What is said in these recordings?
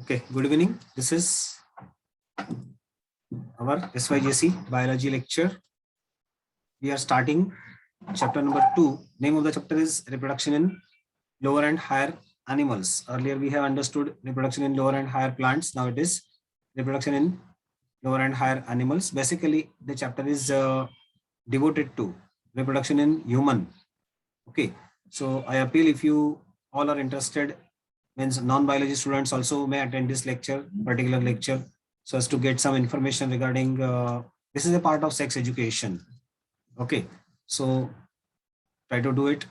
Okay, good evening. This is our SYJC biology lecture. We are starting chapter number 2. Name of the chapter is reproduction in lower and higher animals. Earlier we have understood reproduction in lower and higher plants. Now it is reproduction in lower and higher animals. Basically, the chapter is devoted to reproduction in human. Okay, so I appeal if you all are interested, means non-biology students also may attend this lecture, particular lecture, so as to get some information regarding this is a part of sex education. Okay, so try to do it.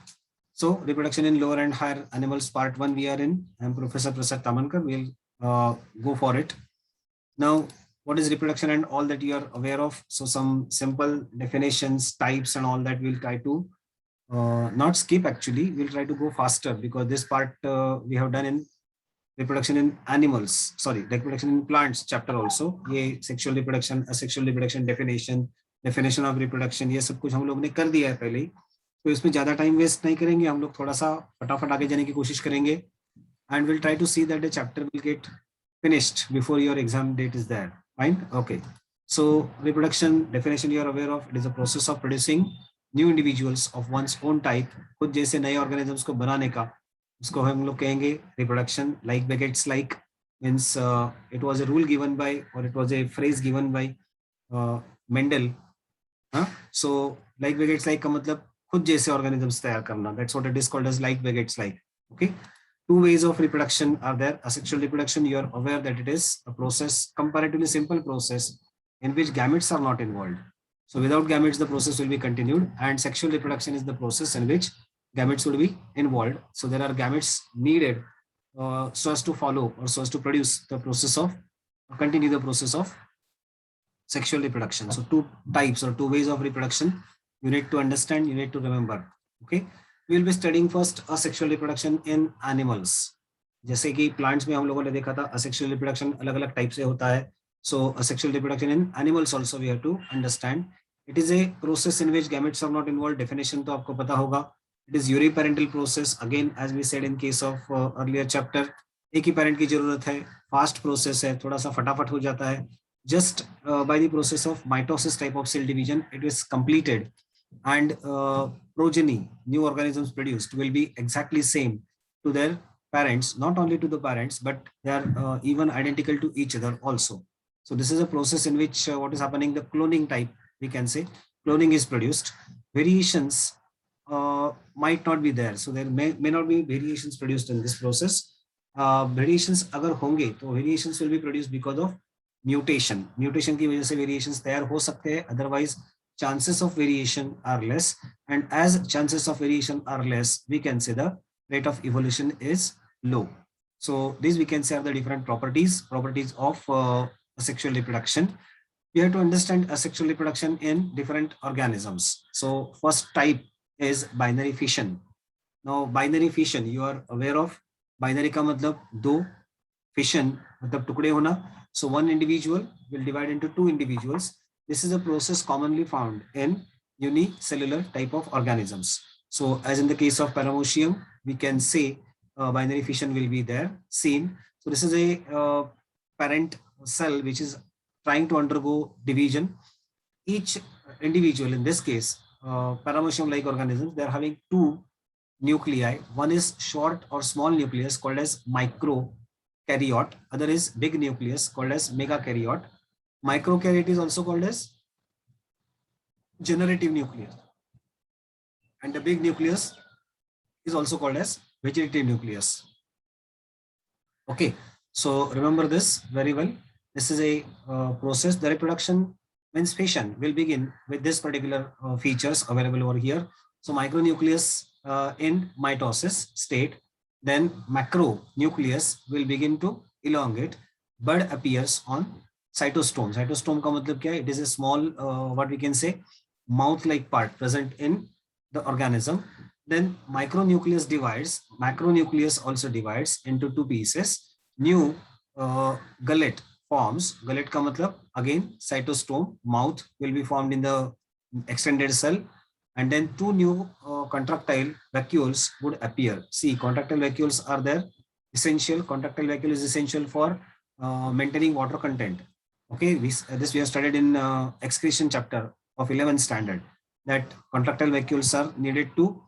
So reproduction in lower and higher animals, part 1 we are in. I am Professor Prasad Tamankar. We'll go for it. Now, what is reproduction and all that you are aware of? So some simple definitions, types and all that we'll try to not skip. Actually, we'll try to go faster because this part we have done in reproduction in animals, sorry, reproduction in plants chapter also. ये sexual reproduction, asexual reproduction, definition of reproduction, ये सब कुछ हम लोग ने कर दिया है पहले ही, तो इसमें ज्यादा टाइम वेस्ट नहीं करेंगे, हम लोग थोड़ा सा फटाफट आगे जाने की कोशिश करेंगे. And we'll try to see that the chapter will get finished before your exam date is there. Fine. Okay, so reproduction definition you are aware of. It is a process of producing new individuals of one's own type. खुद जैसे नए organisms को बनाने का, उसको हम लोग कहेंगे reproduction. Like begets like means it was a rule given by, or it was a phrase given by Mendel. So like begets like का मतलब खुद जैसे organisms तैयार करना. That's what it is called as like begets like. Okay. Two ways of reproduction are there. Asexual reproduction, you are aware that it is a process, comparatively simple process in which gametes are not involved. So without gametes, the process will be continued, and sexual reproduction is the process in which gametes will be involved. So there are gametes needed so as to follow or so as to produce the process of, continue the process of sexual reproduction. So two types or two ways of reproduction you need to understand, you need to remember. Okay. We will be studying first asexual reproduction in animals. जैसे कि plants में हम लोगों ने देखा था asexual reproduction अलग-अलग type से होता है. So asexual reproduction in animals also we have to understand. It is a process in which gametes are not involved. Definition तो आपको पता होगा. It is uniparental process. Again, as we said in case of earlier chapter, एक ही parent की जरूरत है. Fast process है, थोड़ा सा फटाफट हो जाता है. Just by the process of mitosis type of cell division, it is completed. And progeny, new organisms produced, will be exactly same to their parents, not only to the parents, but they are even identical to each other also. So this is a process in which what is happening, the cloning type, we can say, cloning is produced. Variations might not be there. So there may not be variations produced in this process. Variations agar honge, तो variations will be produced because of mutation. Mutation की वजह से variations तैयार हो सकते हैं. Otherwise, chances of variation are less, and as chances of variation are less, we can say the rate of evolution is low. So these we can say are the different properties of asexual reproduction. We have to understand asexual reproduction in different organisms. So first type is binary fission. Now binary fission you are aware of. Binary का मतलब दो, fission मतलब टुकड़े होना. So one individual will divide into two individuals. This is a process commonly found in unicellular type of organisms. So as in the case of Paramecium, we can say binary fission will be there seen. So this is a parent cell which is trying to undergo division. Each individual, in this case, Paramecium like organisms, they are having two nuclei. One is short or small nucleus called as microkaryote. Other is big nucleus called as megakaryote. Microkaryote is also called as generative nucleus, and the big nucleus is also called as vegetative nucleus. Okay, so remember this very well. This is a process. The reproduction means fission will begin with this particular features available over here. So micronucleus in mitosis state, then macronucleus will begin to elongate. Bud appears on cytostome. Cytostome का मतलब क्या है? It is a small what we can say mouth-like part present in the organism. Then micronucleus divides. Macronucleus also divides into two pieces. New gullet forms. Gullet का मतलब again cytostome, mouth will be formed in the extended cell, and then two new contractile vacuoles would appear. See, contractile vacuoles are there essential. Contractile vacuole is essential for maintaining water content. Okay, this we have studied in excretion chapter of 11th standard, that contractile vacuoles are needed to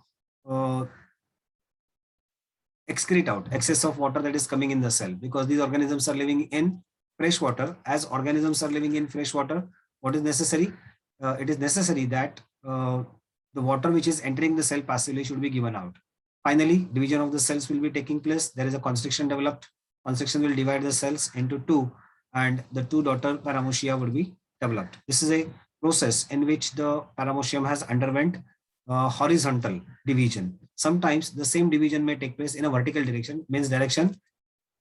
excrete out excess of water that is coming in the cell, because these organisms are living in fresh water. As organisms are living in fresh water, what is necessary? It is necessary that the water which is entering the cell passively should be given out. Finally, division of the cells will be taking place. There is a constriction developed. Constriction will divide the cells into two, and the two daughter paramotia would be developed. This is a process in which the paramotium has underwent horizontal division. Sometimes the same division may take place in a vertical direction, means direction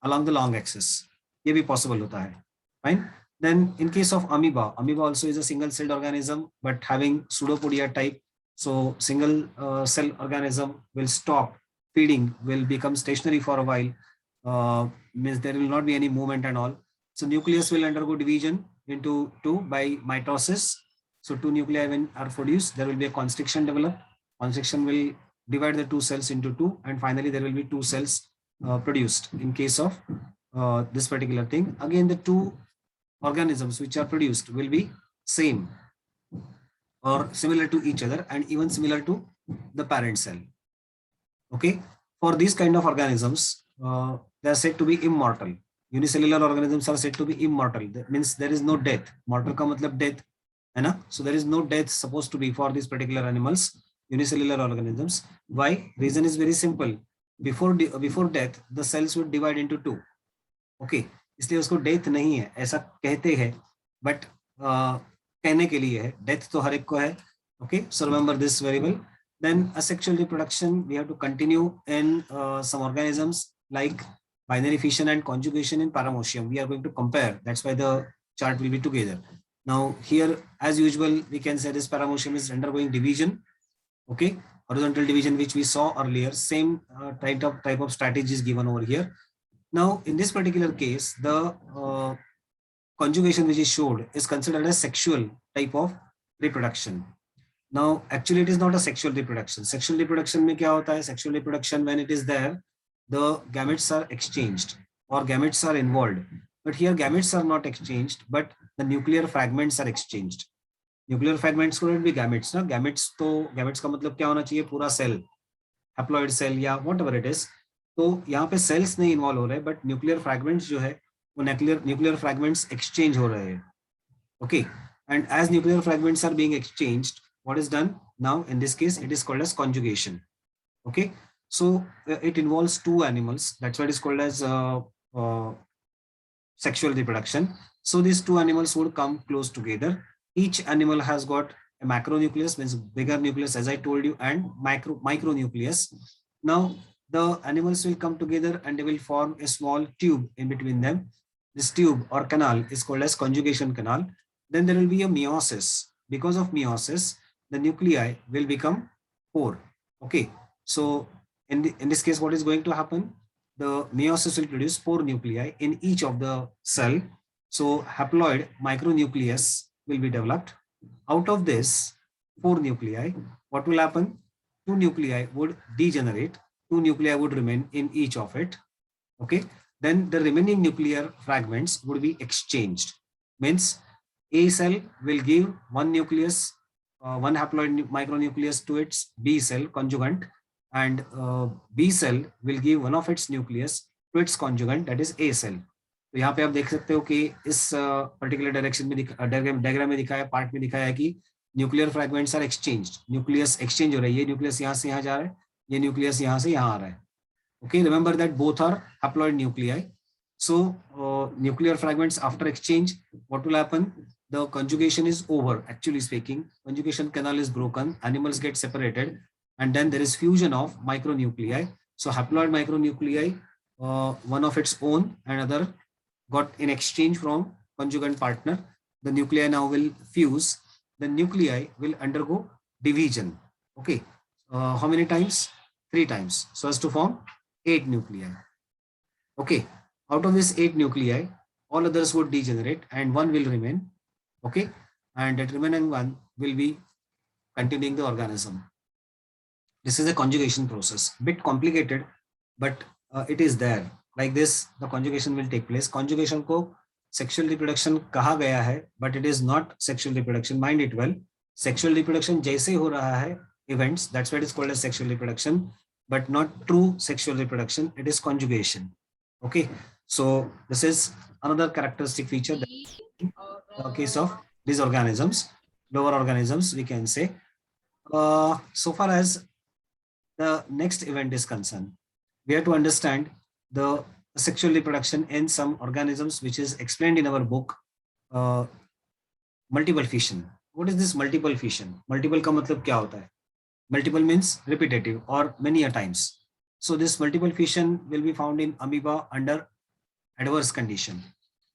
along the long axis. ये भी possible होता है. Fine. Then in case of amoeba, amoeba also is a single celled organism but having pseudopodia type. So single cell organism will stop feeding, will become stationary for a while, means there will not be any movement and all. So nucleus will undergo division into two by mitosis. So two nuclei when are produced, there will be a constriction developed. Constriction will divide the two cells into two, and finally there will be two cells produced. In case of this particular thing, again the two organisms which are produced will be same or similar to each other, and even similar to the parent cell. Okay, for these kind of organisms, they are said to be immortal. Unicellular organisms are said to be immortal. That means there is no death. Mortal ka matlab death, hai na? So there is no death supposed to be for these particular animals, unicellular organisms. Why? Reason is very simple. Before death, the cells would divide into two. Okay, इसलिए उसको death नहीं है ऐसा कहते हैं, but कहने के लिए है, डेथ तो हर एक को है. Okay, so remember this very well. Then asexual reproduction we have to continue in some organisms like binary fission and conjugation in paramotium. We are going to compare. That's why the chart will be together. Now here, as usual, we can say this paramotium is undergoing division. Okay, horizontal division which we saw earlier. Same type of strategy is given over here. Now in this particular case, the conjugation which is showed is considered as sexual type of reproduction. Now actually it is not a sexual reproduction. Sexual reproduction में क्या होता है? Sexual reproduction, when it is there, the gametes are exchanged or gametes are involved. But here gametes are not exchanged, but the nuclear fragments are exchanged. Nuclear fragments couldn't be gametes, ना? Gametes तो gametes का मतलब क्या होना चाहिए? पूरा cell, haploid cell या whatever it is. तो यहाँ पे cells नहीं involve हो रहे, but nuclear fragments जो है वो nuclear fragments exchange हो रहे हैं. Okay, and as nuclear fragments are being exchanged, what is done now? In this case, it is called as conjugation. Okay, so it involves two animals. That's why it is called as sexual reproduction. So these two animals would come close together. Each animal has got a macronucleus, means bigger nucleus, as I told you, and micronucleus. Now the animals will come together and they will form a small tube in between them. This tube or canal is called as conjugation canal. Then there will be a meiosis. Because of meiosis, the nuclei will become 4. Okay, so in this case, what is going to happen? The meiosis will produce 4 nuclei in each of the cell. So haploid micronucleus will be developed. Out of this 4 nuclei, what will happen? 2 nuclei would degenerate. 2 nuclei would remain in each of it. Okay, then the remaining nuclear fragments would be exchanged. Means A cell will give one nucleus, one haploid micronucleus to its B cell conjugant, and B cell will give one of its nucleus to its conjugant, that is A cell. तो यहाँ पे आप देख सकते हो कि इस particular direction में डायग्राम में दिखाया, पार्ट में दिखाया है कि nuclear fragments are exchanged. Nucleus exchange हो रहा है. ये न्यूक्लियस यहाँ से यहाँ जा रहा है, ये न्यूक्लियस यहाँ से यहाँ आ रहा है. Okay, remember that both are haploid nuclei. So nuclear fragments after exchange, what will happen? The conjugation is over. Actually speaking, conjugation canal is broken, animals get separated, and then there is fusion of micronuclei. So haploid micronuclei, one of its own, another got in exchange from conjugant partner. The nuclei now will fuse. The nuclei will undergo division. Okay, how many times? 3 times, so as to form 8 nuclei. Okay, out of this 8 nuclei, all others would degenerate and one will remain. Okay, and that remaining one will be continuing the organism. This is a conjugation process, bit complicated, but it is there. like this the conjugation will take place. Conjugation को sexual reproduction कहा गया है, but it is not sexual reproduction. Mind it well. Sexual reproduction जैसे हो रहा है events, that's why it is called as sexual reproduction, but not true sexual reproduction. It is conjugation. Okay, so this is another characteristic feature that in the case of these organisms, lower organisms, we can say. So far as the next event is concerned, we have to understand the sexual reproduction in some organisms, which is explained in our book, multiple fission. What is this multiple fission? Multiple का मतलब क्या होता है? Multiple means repetitive or many a times. So this multiple fission will be found in amoeba under adverse condition.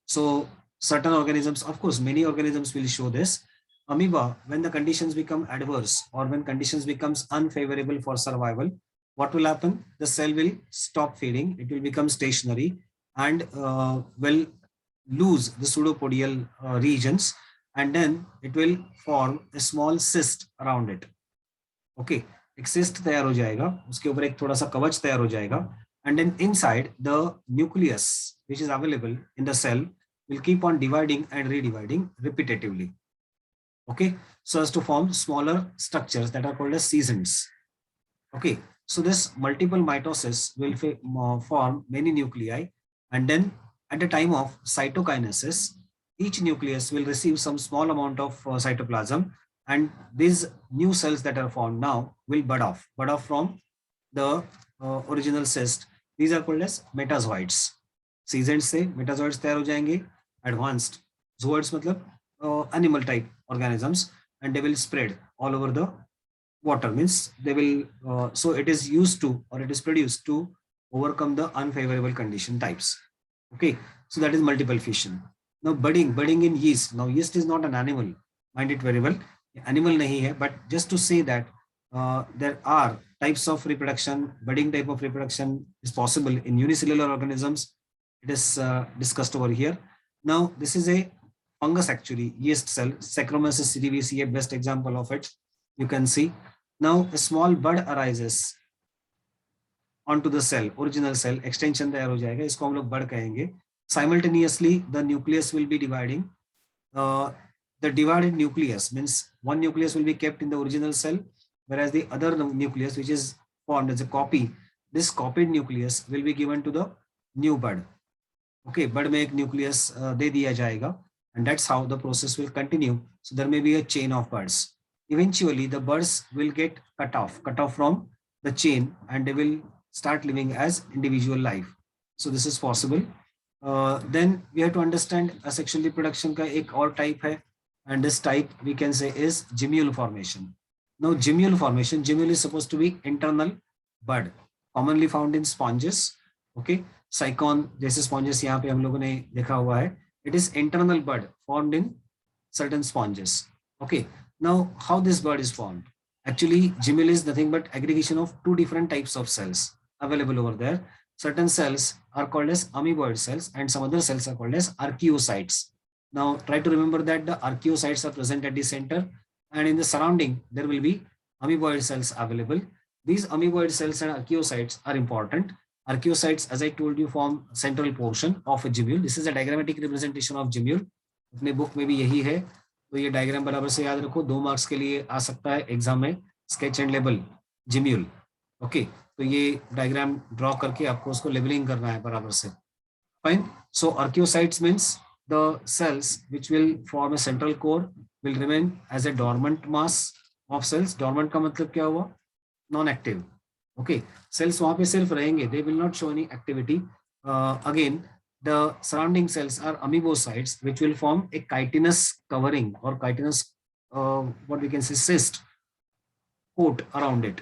So certain organisms, of course, many organisms will show this. Amoeba, when the conditions become adverse or when conditions becomes unfavorable for survival, what will happen? The cell will stop feeding, it will become stationary and will lose the pseudopodial regions, and then it will form a small cyst around it. Okay, एक cyst तैयार हो जाएगा, उसके ऊपर एक थोड़ा सा कवच तैयार हो जाएगा, and then inside the nucleus which is available in the cell will keep on dividing and redividing repetitively. Okay, so as to form smaller structures that are called as seasons. Okay, so this multiple mitosis will form many nuclei, and then at the time of cytokinesis, each nucleus will receive some small amount of cytoplasm, and these new cells that are formed now will bud off from the original cyst. These are called as metazoites. Seasons से metazoites तैयार हो जाएंगे. Advanced zooids मतलब animal type organisms, and they will spread all over the water, means they will so it is used to, or it is produced to overcome the unfavorable condition types. Okay, so that is multiple fission. Now budding in yeast. Now yeast is not an animal, mind it very well. Animal nahi hai, but just to say that there are types of reproduction. Budding type of reproduction is possible in unicellular organisms. It is discussed over here. Now this is a fungus, actually yeast cell, Saccharomyces cerevisiae, best example of it. You can see now a small bud arises onto the cell, original cell, extension तैयार हो जाएगा, इसको हम लोग bud कहेंगे. Simultaneously the nucleus will be dividing. The divided nucleus means one nucleus will be kept in the original cell, whereas the other nucleus, which is formed as a copy, this copied nucleus will be given to the new bud. Okay, bud में एक nucleus दे दिया जाएगा, and that's how the process will continue. So there may be a chain of buds. Eventually the buds will get cut off from the chain, and they will start living as individual life. So this is possible. Then we have to understand asexual reproduction का एक और type है, and this type we can say is gemule formation. Now gemule formation, gemule is supposed to be internal bud, commonly found in sponges. Okay, साइकॉन जैसे sponges यहाँ पे हम लोगों ने देखा हुआ है. It is internal bud formed in certain sponges. Okay, now how this bud is formed? Actually gemule is nothing but aggregation of two different types of cells available over there. Certain cells are called as amoeboid cells, and some other cells are called as archaeocytes. Now try to remember that the archaeocytes are present at the center, and in the surrounding there will be amoeboid cells available. These amoeboid cells and archaeocytes are important. Archaeocytes, as I told you, form central portion of a gemule. This is a diagrammatic representation of gemule. अपने book में भी यही है, तो ये diagram बराबर से याद रखो. 2 मार्क्स के लिए आ सकता है एग्जाम में. Sketch and label gemule. Okay, तो ये डायग्राम ड्रॉ करके आपको उसको लेबलिंग करना है बराबर से. Fine. So archaeocytes means the cells which will form a central core will remain as a dormant mass of cells. Dormant का मतलब क्या हुआ? Non-active. Okay, cells वहां पे सिर्फ रहेंगे, they will not show any activity. Again, the surrounding cells are amoebocytes, which will form a chitinous covering or chitinous what we can say cyst coat around it.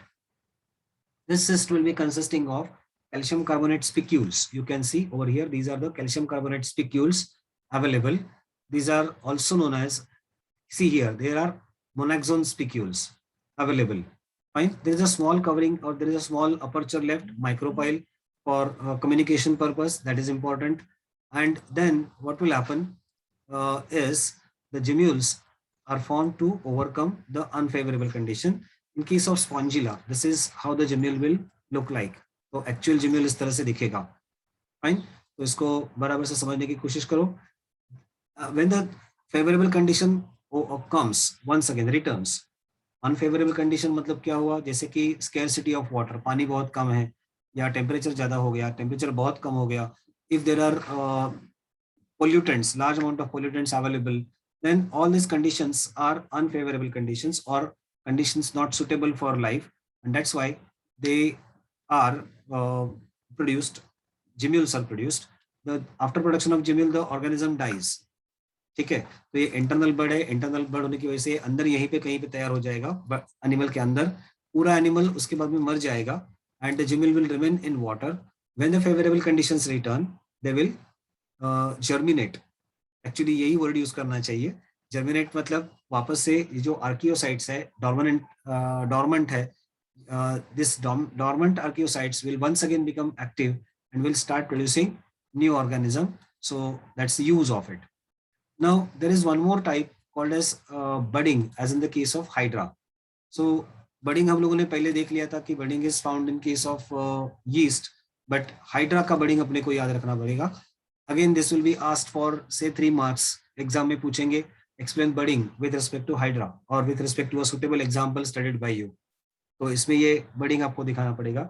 This cyst will be consisting of calcium carbonate spicules. You can see over here, these are the calcium carbonate spicules available. These are also known as, see here, there are monaxone spicules available. Fine. There is a small covering, or there is a small aperture left, micropyle, for communication purpose. That is important. And then what will happen is the gemmules are formed to overcome the unfavorable condition. In case of spongilla, this is how the gemmule will look like. So actual gemmule इस तरह से दिखेगा. Fine, तो इसको बराबर से समझने की कोशिश करो. When the favorable condition comes, once again returns. Unfavourable condition मतलब क्या हुआ, जैसे कि स्केर्सिटी ऑफ वाटर, पानी बहुत कम है, या टेम्परेचर ज्यादा हो गया, टेम्परेचर बहुत कम हो गया. If there are pollutants, large amount of pollutants available, then all these conditions are unfavorable conditions or conditions not suitable for life, and that's why they are produced. Gemmules are produced. The after production of gemmule, the organism dies. ठीक है, तो ये internal bird है. Internal bird होने की वजह से अंदर यहीं पे कहीं पे तैयार हो जाएगा, एनिमल के अंदर. पूरा एनिमल उसके बाद में मर जाएगा, and the gemmule will remain in water. When the favourable conditions return, they will germinate. Actually यही वर्ड यूज करना चाहिए. जर्मिनेट मतलब वापस से जो आर्कियोसाइट्स है, डॉर्मेंट है, this dormant archaeocytes will once again become active and will start producing new organism. So that's the use of it. Now there is one more type called as budding, as in the case of hydra. So budding हम लोगों ने पहले देख लिया था कि budding is found in case of yeast, but hydra का budding अपने को याद रखना पड़ेगा. Again this will be asked for say 3 marks. Exam में पूछेंगे explain budding with respect to hydra or with respect to a suitable example studied by you. तो इसमें ये budding आपको दिखाना पड़ेगा.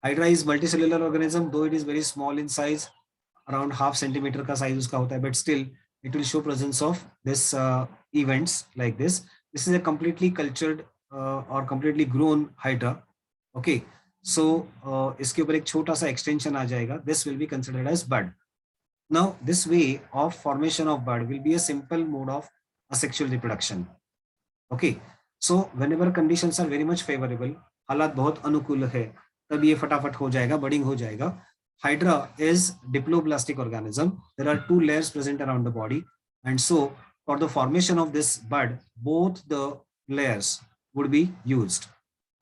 hydra is multicellular organism, though it is very small in size, around half centimeter का size उसका होता है, but still it will show presence of this events like this. This is a completely cultured or completely grown hydra. Okay, so इसके ऊपर एक छोटा सा extension आ जाएगा. This will be considered as bud. Now this way of formation of bud will be a simple mode of asexual reproduction. Okay, so whenever conditions are very much favorable, हालात बहुत अनुकूल है, तब ये फटाफट हो जाएगा, बडिंग हो जाएगा. Hydra is diploblastic organism. There are 2 layers present around the body, and so for the formation of this bud, both the layers would be used.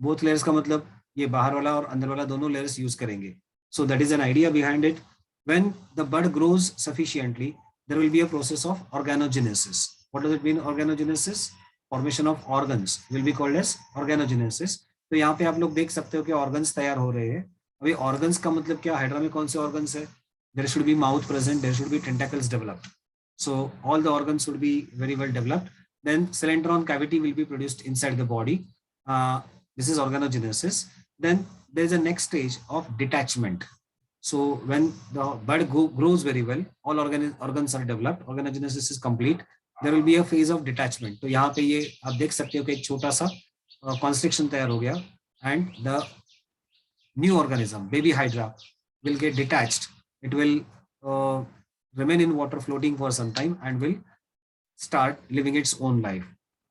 Both layers का मतलब ये बाहर वाला और अंदर वाला दोनों layers use करेंगे. So that is an idea behind it. When the bud grows sufficiently, there will be a process of organogenesis. What does it mean, organogenesis? Formation of organs will be called as organogenesis. तो यहाँ पे आप लोग देख सकते हो कि organs तैयार हो रहे हैं. अभी organs का मतलब क्या, हाइड्रा में कौन से organs है? There should be mouth present, there should be tentacles developed. So all the organs should be very well developed. Then cylindron cavity will be produced inside the body. This is organogenesis. Then there is a next stage of detachment. So when the bud grows very well, all organs are developed, organogenesis is complete, there will be a phase of detachment. तो यहाँ पे ये आप देख सकते हो कि एक छोटा सा constriction तैयार हो गया, and the new organism, baby hydra, will get detached. It will remain in water floating for some time and will start living its own life.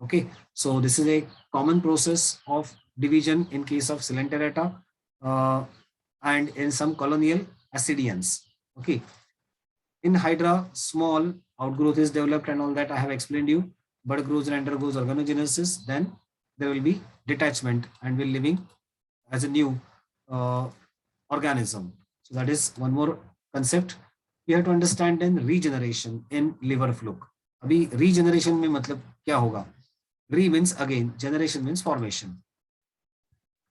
Okay, so this is a common process of division in case of Coelenterata and in some colonial ascidians. Okay, in hydra, small outgrowth is developed and all that I have explained you. Bud grows and undergoes organogenesis. Then there will be detachment and will living as a new organism. So that is one more concept. You have to understand then regeneration in liver fluke. अभी regeneration में मतलब क्या होगा? Re means again, generation means formation.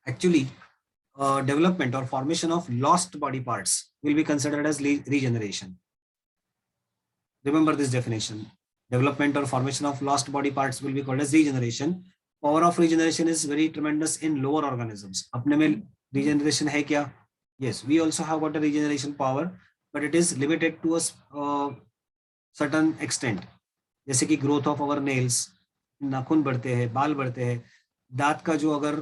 Actually, development or formation of lost body parts will be considered as regeneration. Remember this definition. Development or formation of lost body parts will be called as regeneration. Power of regeneration is very tremendous in lower organisms. अपने में regeneration है क्या? Yes, we also have got a regeneration power, but it is limited to a certain extent. जैसे कि growth of our nails, नाखून बढ़ते हैं, बाल बढ़ते हैं, दांत का जो अगर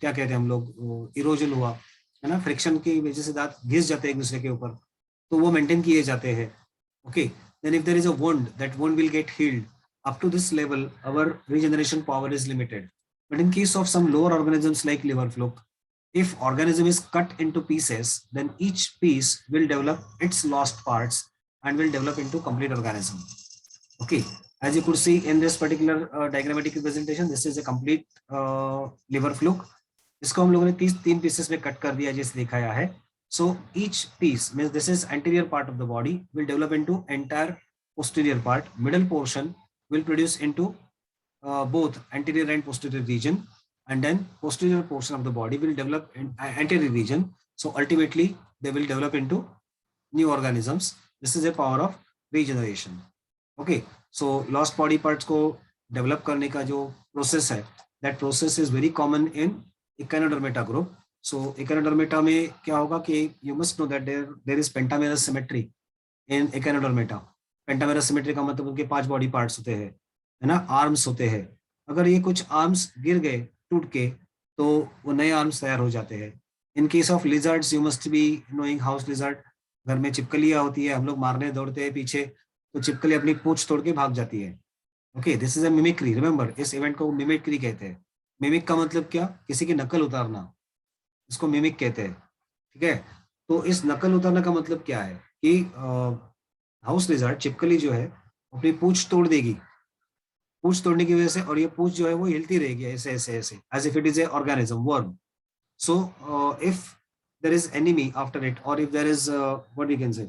क्या कहते हैं हम लोग, इरोजन हुआ है ना, फ्रिक्शन की वजह से दांत घिस जाते हैं एक दूसरे के ऊपर, तो वो मेंटेन किए जाते हैं. Okay, then if there is a wound, that wound will get healed. Up to this level, our regeneration power is limited. But in case of some lower organisms like liver fluke, if organism is cut into pieces, then each piece will develop its lost parts and will develop into complete organism. Okay, as you could see in this particular diagrammatic representation, this is a complete liver fluke. इसको हम लोगों ने 3 pieces में cut कर दिया जैसे दिखाया है. So each piece means this is anterior part of the body will develop into entire posterior part. Middle portion will produce into both anterior and posterior region, and then posterior portion of the body will develop in anterior region. So ultimately they will develop into new organisms. This is a power of regeneration. Okay, so lost body parts को develop करने का जो process है, that process is very common in Echinodermata group. So Echinodermata में क्या होगा कि you must know that there is pentamerous symmetry in Echinodermata. Pentamerous symmetry का मतलब उनके 5 body parts होते हैं, है ना, आर्म्स होते हैं. अगर ये कुछ आर्म्स गिर गए टूट के तो वो नए आर्म्स तैयार हो जाते हैं. इन case of lizards you must be knowing house lizard. घर में छिपकलियां होती है, हम लोग मारने दौड़ते हैं पीछे तो छिपकली अपनी पूंछ तोड़ के भाग जाती है. Okay, this is a mimicry. Remember, इस इवेंट को मिमिक्री कहते हैं. मिमिक का मतलब क्या? किसी की नकल उतारना, इसको मिमिक कहते हैं. ठीक है, तो इस नकल उतारने का मतलब क्या है कि हाउस लिजर्ड छिपकली जो है अपनी पूंछ तोड़ देगी. पूंछ तोड़ने की वजह से, और ये पूंछ जो है वो हिलती रहेगी ऐसे ऐसे ऐसे, as if it is a organism worm. So if there is enemy after it, और if there is what we can say,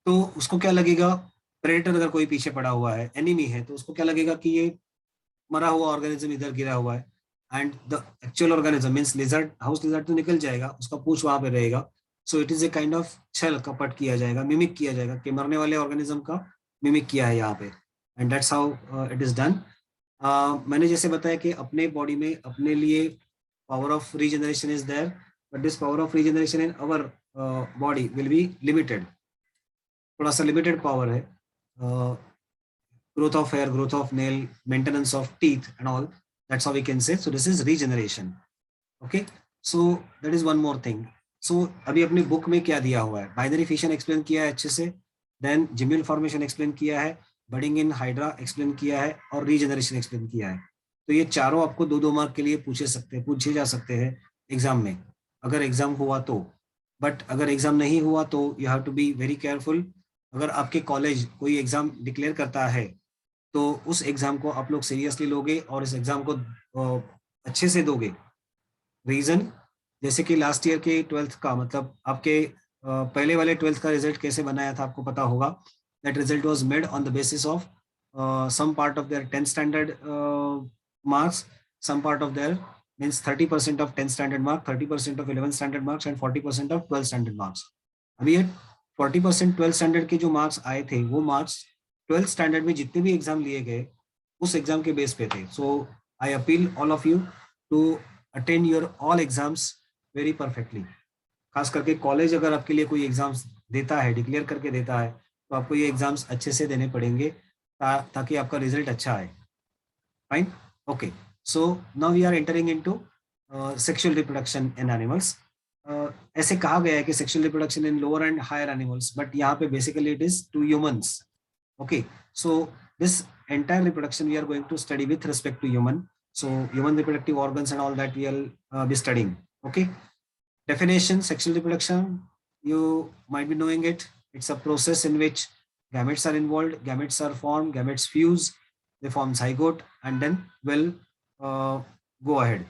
तो उसको क्या लगेगा? प्रेडेटर अगर कोई पीछे पड़ा हुआ है, एनिमी है, तो उसको क्या लगेगा कि ये मरा हुआ ऑर्गेनिज्म इधर गिरा हुआ है, and the actual organism means lizard, house lizard तो निकल जाएगा, उसका पूंछ वहां पे रहेगा. So it is a kind of छल कपट किया जाएगा, मिमिक किया जाएगा कि मरने वाले ऑर्गेनिज्म का मिमिक किया है यहाँ पे. And that's how it is done. मैंने जैसे बताया कि अपने बॉडी में अपने लिए power of regeneration is there, but this power of regeneration in our body will be limited. थोड़ा सा लिमिटेड पावर है. Growth of hair, growth of nail, maintenance of teeth and all, that's how we can say. So this is regeneration. Okay, so that is one more thing. So अभी अपनी book में क्या दिया हुआ है? Binary fission explain किया है अच्छे से, देन जिम्यूल फॉर्मेशन एक्सप्लेन किया है, बडिंग इन हाइड्रा एक्सप्लेन किया है, और रीजनरेशन एक्सप्लेन किया है. तो ये चारों आपको 2-2 मार्क के लिए पूछे जा सकते हैं एग्जाम में, अगर एग्जाम हुआ तो. बट अगर एग्जाम नहीं हुआ तो you have to be very careful. अगर आपके कॉलेज कोई एग्जाम डिक्लेयर करता है तो उस एग्जाम को आप लोग सीरियसली लोगे और इस एग्जाम को अच्छे से दोगे. रीजन, जैसे कि लास्ट ईयर के 12th का, मतलब आपके पहले वाले 12th का रिजल्ट कैसे बनाया था आपको पता होगा. That result was made on the basis of some part of their 10th standard marks, some part of their means 30% of 10th standard marks, 30% of 11th standard marks and 40% of 12th standard marks. अभी ये 40% 12th standard के जो marks आए थे वो marks 12th standard में जितने भी एग्जाम लिए गए उस एग्जाम के बेस पे थे. So I appeal all of you to attend your all exams very perfectly. खास करके कॉलेज अगर आपके लिए कोई एग्जाम्स देता है, डिक्लेयर करके देता है, तो आपको ये एग्जाम्स अच्छे से देने पड़ेंगे ताकि आपका रिजल्ट अच्छा आए. Fine, okay. So now we are entering into sexual reproduction in animals. ऐसे कहा गया है कि sexual reproduction in lower and higher animals, but यहाँ पे basically it is to humans. Okay, so this entire reproduction we are going to study with respect to human. So human reproductive organs and all that we will be studying. Okay, definition: sexual reproduction, you might be knowing it. It's a process in which gametes are involved, gametes are formed, gametes fuse, they form zygote and then will go ahead.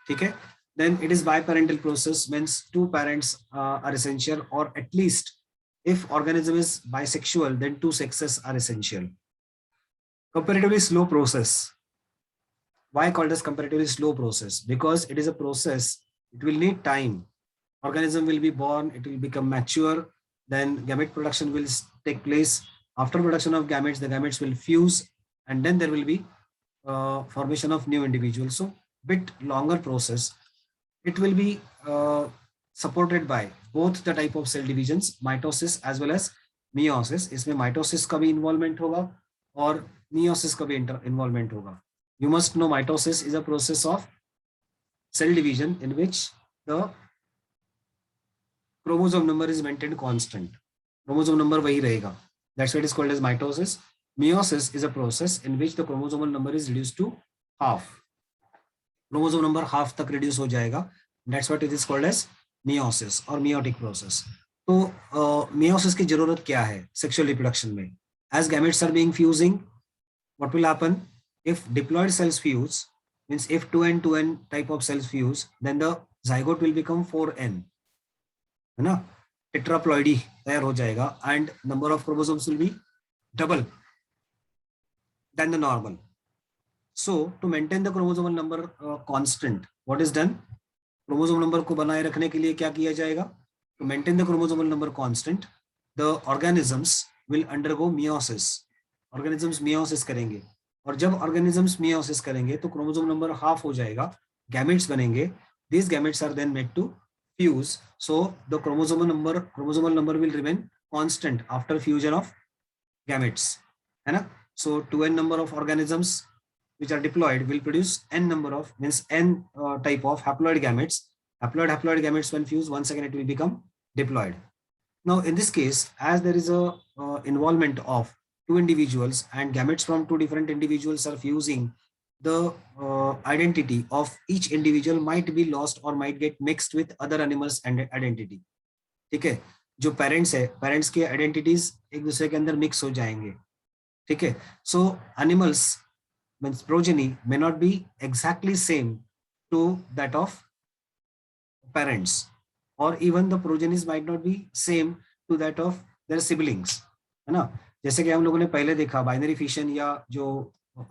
Okay, then it is biparental process, means 2 parents are essential, or at least if organism is bisexual, then 2 sexes are essential. Comparatively slow process. Why called as comparatively slow process? Because it is a process, it will need time. Organism will be born, it will become mature, then gamete production will take place. After production of gametes, the gametes will fuse, and then there will be formation of new individuals. So bit longer process. It will be supported by both the type of cell divisions, mitosis as well as meiosis. इसमें mitosis का भी involvement होगा और meiosis का भी involvement होगा. You must know mitosis is a process of cell division in which the chromosome number is maintained constant. Chromosome number वही रहेगा. That's why it is called as mitosis. Meiosis is a process in which the chromosomal number is reduced to half. Chromosome number half तक reduce हो जाएगा. That's what it is called as meiosis or meiotic process. तो meiosis की जरूरत क्या है sexual reproduction में? As gametes are being fusing, what will happen? If diploid cells fuse, means if 2n 2n type of cells fuse, then the zygote will become 4n, है ना? Tetraploidy तैयार हो जाएगा and number of chromosomes will be double than the normal. So to maintain the chromosomal number constant, what is done? Chromosome number को बनाए रखने के लिए क्या किया जाएगा? to maintain the chromosomal number constant, the organisms will undergo meiosis. Organisms meiosis करेंगे, और जब organisms meiosis करेंगे तो chromosome number half हो जाएगा, gametes बनेंगे. These gametes are then made to fuse, so the chromosomal number will remain constant after fusion of gametes, है ना? So 2n number of organisms which are diploid will produce n number of, means n type of haploid gametes. Haploid gametes when fused, once again it will become diploid. Now in this case, as there is a involvement of two individuals and gametes from two different individuals are fusing, the identity of each individual might be lost or might get mixed with other animals and identity. ठीक है, जो parents है, parents के identities एक दूसरे के अंदर mix हो जाएंगे. ठीक है, सो animals means progeny may not be exactly same to that of parents, or even the progenies might not be same to that of their siblings, है ना? जैसे कि हम लोगों ने पहले देखा बाइनरी फिशन या जो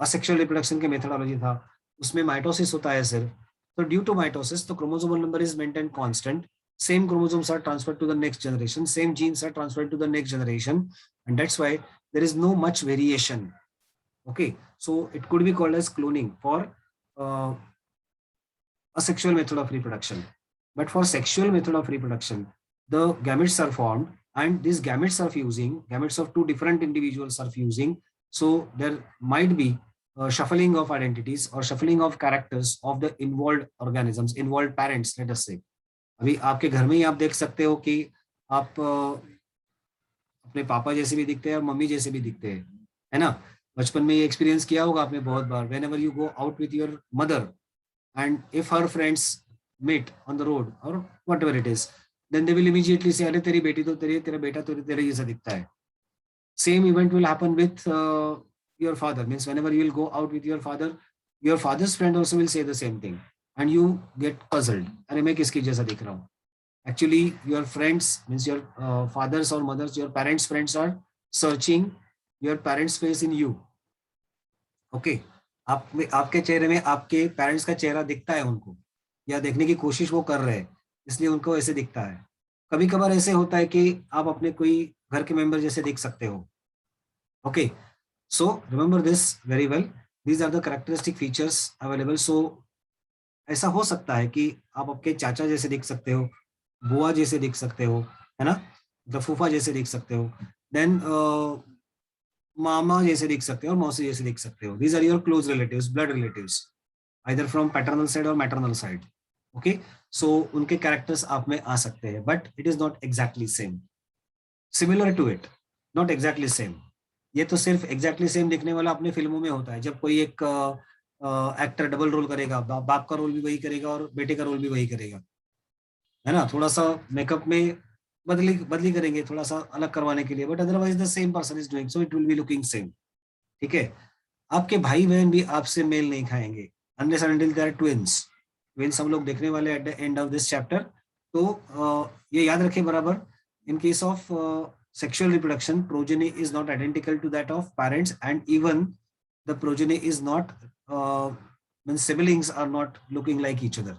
असेक्सुअल रिप्रोडक्शन के मेथोडोलॉजी था, उसमें माइटोसिस होता है सिर्फ. तो due to mitosis the chromosomal number is maintained constant, same chromosomes are transferred to the next generation, same genes are transferred to the next generation, and that's why there is no much variation. Okay, so it could be called as cloning for a sexual method of reproduction. But for sexual method of reproduction, the gametes are formed and these gametes are fusing, gametes of two different individuals are fusing. So there might be shuffling of identities or shuffling of characters of the involved organisms, involved parents, let us say. अभी आपके घर में ही आप देख सकते हो कि आप अपने पापा जैसे भी दिखते हैं और मम्मी जैसे भी दिखते हैं, है ना? बचपन में ये एक्सपीरियंस किया होगा आपने बहुत बार. whenever you go out with your mother and if her friends meet on the road or whatever it is, then they will immediately say, अरे तेरी बेटी तो तेरा बेटा तो तेरे जैसा दिखता है. Same event will happen with your father, means whenever you will go out with your father's friend also will say the same thing and you get puzzled, अरे मैं किसकी जैसा दिख रहा हूँ. Actually your friends, means your fathers or mothers, your parents' friends are searching your parents' face in you. Okay, आपके चेहरे में आपके पेरेंट्स का चेहरा दिखता है उनको, या देखने की कोशिश वो कर रहे हैं, इसलिए उनको ऐसे दिखता है. कभी कभार ऐसे होता है कि आप अपने कोई घर के मेंबर जैसे देख सकते हो. Okay, so remember this very well, these are the characteristic features available. So ऐसा हो सकता है कि आप आपके चाचा जैसे दिख सकते हो, बुआ जैसे दिख सकते हो, है ना, द फूफा जैसे दिख सकते हो, देन मामा जैसे दिख सकते हो और मौसी जैसे दिख सकते हो. These are your close relatives, blood relatives, either from paternal side or maternal side. Okay, so उनके characters आप में आ सकते हैं, but it is not exactly same. Similar to it, not exactly same. ये तो सिर्फ exactly same दिखने वाला अपने फिल्मों में होता है, जब कोई एक एक्टर डबल रोल करेगा, बाप का रोल भी वही करेगा और बेटे का रोल भी वही करेगा, है ना? थोड़ा सा मेकअप में बदली करेंगे थोड़ा सा अलग करवाने के लिए, but otherwise the same person is doing, so it will be looking same. ठीक है, आपके भाई बहन भी आपसे मेल नहीं खाएंगे unless and until they are twins. Twins हम लोग देखने वाले at the end of this chapter. तो ये याद रखें बराबर, in case of sexual reproduction, progeny is not identical to that of parents, and even the progeny is not when siblings are not looking like each other.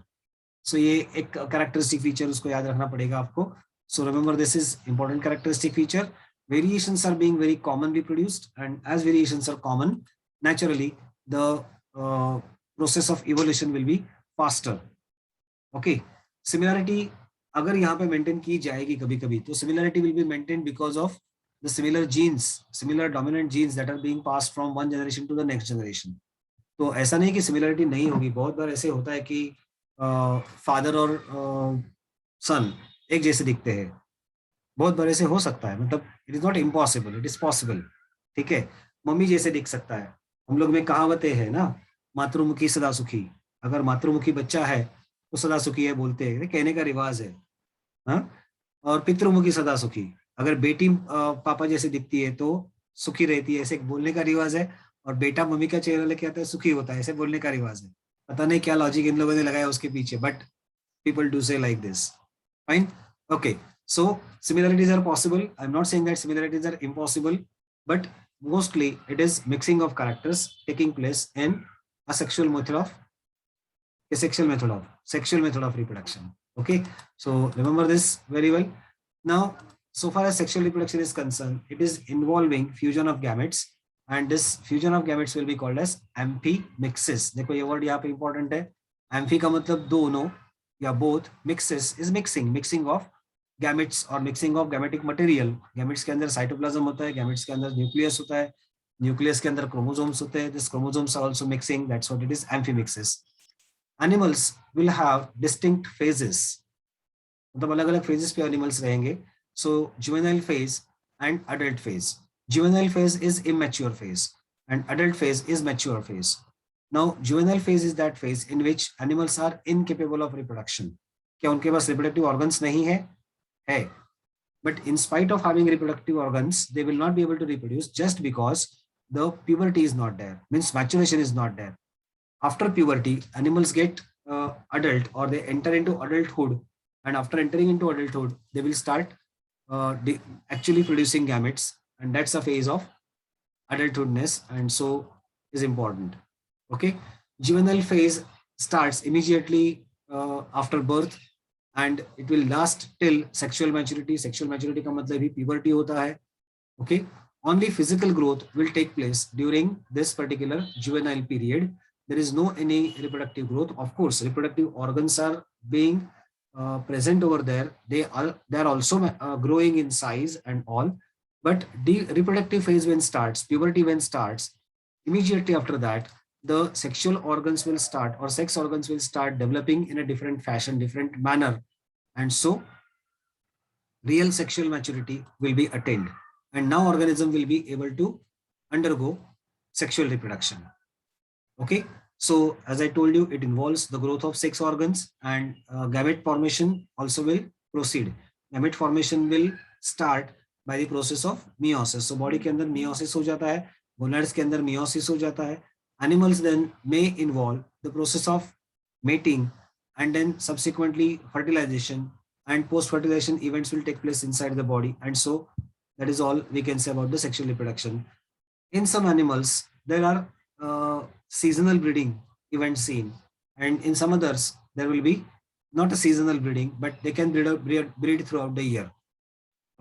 So ये एक characteristic feature उसको याद रखना पड़ेगा आपको. So remember, this is important characteristic feature. Variations are being very commonly produced, and as variations are common, naturally the process of evolution will be faster. Okay, similarity अगर यहाँ पे मेंटेन की जाएगी कभी कभी, तो similarity will be maintained because of the similar genes, similar dominant genes that are being passed from one generation to the next generation. तो ऐसा नहीं कि similarity नहीं होगी. बहुत बार ऐसे होता है कि फादर और सन एक जैसे दिखते हैं, बहुत बार ऐसे हो सकता है, मतलब it is not impossible, it is possible. ठीक है, मम्मी जैसे दिख सकता है. हम लोग में कहावतें है ना, मातृमुखी सदा सुखी. अगर मातृमुखी बच्चा है तो सदा सुखी है बोलते हैं, कहने का रिवाज है. हाँ, और पितृमुखी सदा सुखी, अगर बेटी पापा जैसे दिखती है तो सुखी रहती है, ऐसे बोलने का रिवाज है. और बेटा मम्मी का चेहरा लेके आता है, सुखी होता है, ऐसे बोलने का रिवाज है. पता नहीं क्या लॉजिक इन लोगों ने लगाया उसके पीछे, but people do say like this. Fine. Okay, so similarities are possible. I'm not saying that similarities are impossible, but mostly it is mixing of characters taking place in a sexual method of sexual method of reproduction. Okay, so remember this very well. Now, so far as sexual reproduction is concerned, it is involving fusion of gametes, and this fusion of gametes will be called as amphimixis. देखो ये word यहाँ पे important है. Amphi का मतलब दोनों या both, mixis is mixing of gametes और mixing of gametic material. Gametes के अंदर cytoplasm होता है, gametes के अंदर nucleus होता है, nucleus के अंदर chromosomes होते हैं. This chromosomes are also mixing. That's what it is, amphimixis. Animals will have distinct phases. मतलब अलग अलग phases पे animals रहेंगे. So juvenile phase and adult phase. Juvenile phase is immature phase and adult phase is mature phase. Now juvenile phase is that phase in which animals are incapable of reproduction. क्या उनके पास reproductive organs नहीं है? है. But in spite of having reproductive organs, they will not be able to reproduce just because the puberty is not there. Means maturation is not there. After puberty, animals get adult or they enter into adulthood, and after entering into adulthood, they will start actually producing gametes, and that's a phase of adulthoodness, and so is important. Okay, juvenile phase starts immediately after birth, and it will last till sexual maturity. Sexual maturity का मतलब ही puberty होता है. Okay, only physical growth will take place during this particular juvenile period. There is no any reproductive growth. Of course, reproductive organs are being present over there. They are also growing in size and all. But the reproductive phase when starts, puberty when starts, immediately after that, the sexual organs will start, or sex organs will start developing in a different fashion, different manner. And so real sexual maturity will be attained. And now organism will be able to undergo sexual reproduction. Okay. So as I told you, it involves the growth of sex organs, and gamete formation also will proceed. Gamete formation will start by the process of meiosis. So body के अंदर meiosis हो जाता है, gonads के अंदर meiosis हो जाता है. Animals then may involve the process of mating, and then subsequently fertilization, and post-fertilization events will take place inside the body. And so that is all we can say about the sexual reproduction. In some animals, there are seasonal breeding events seen, and in some others there will be not a seasonal breeding, but they can breed throughout the year.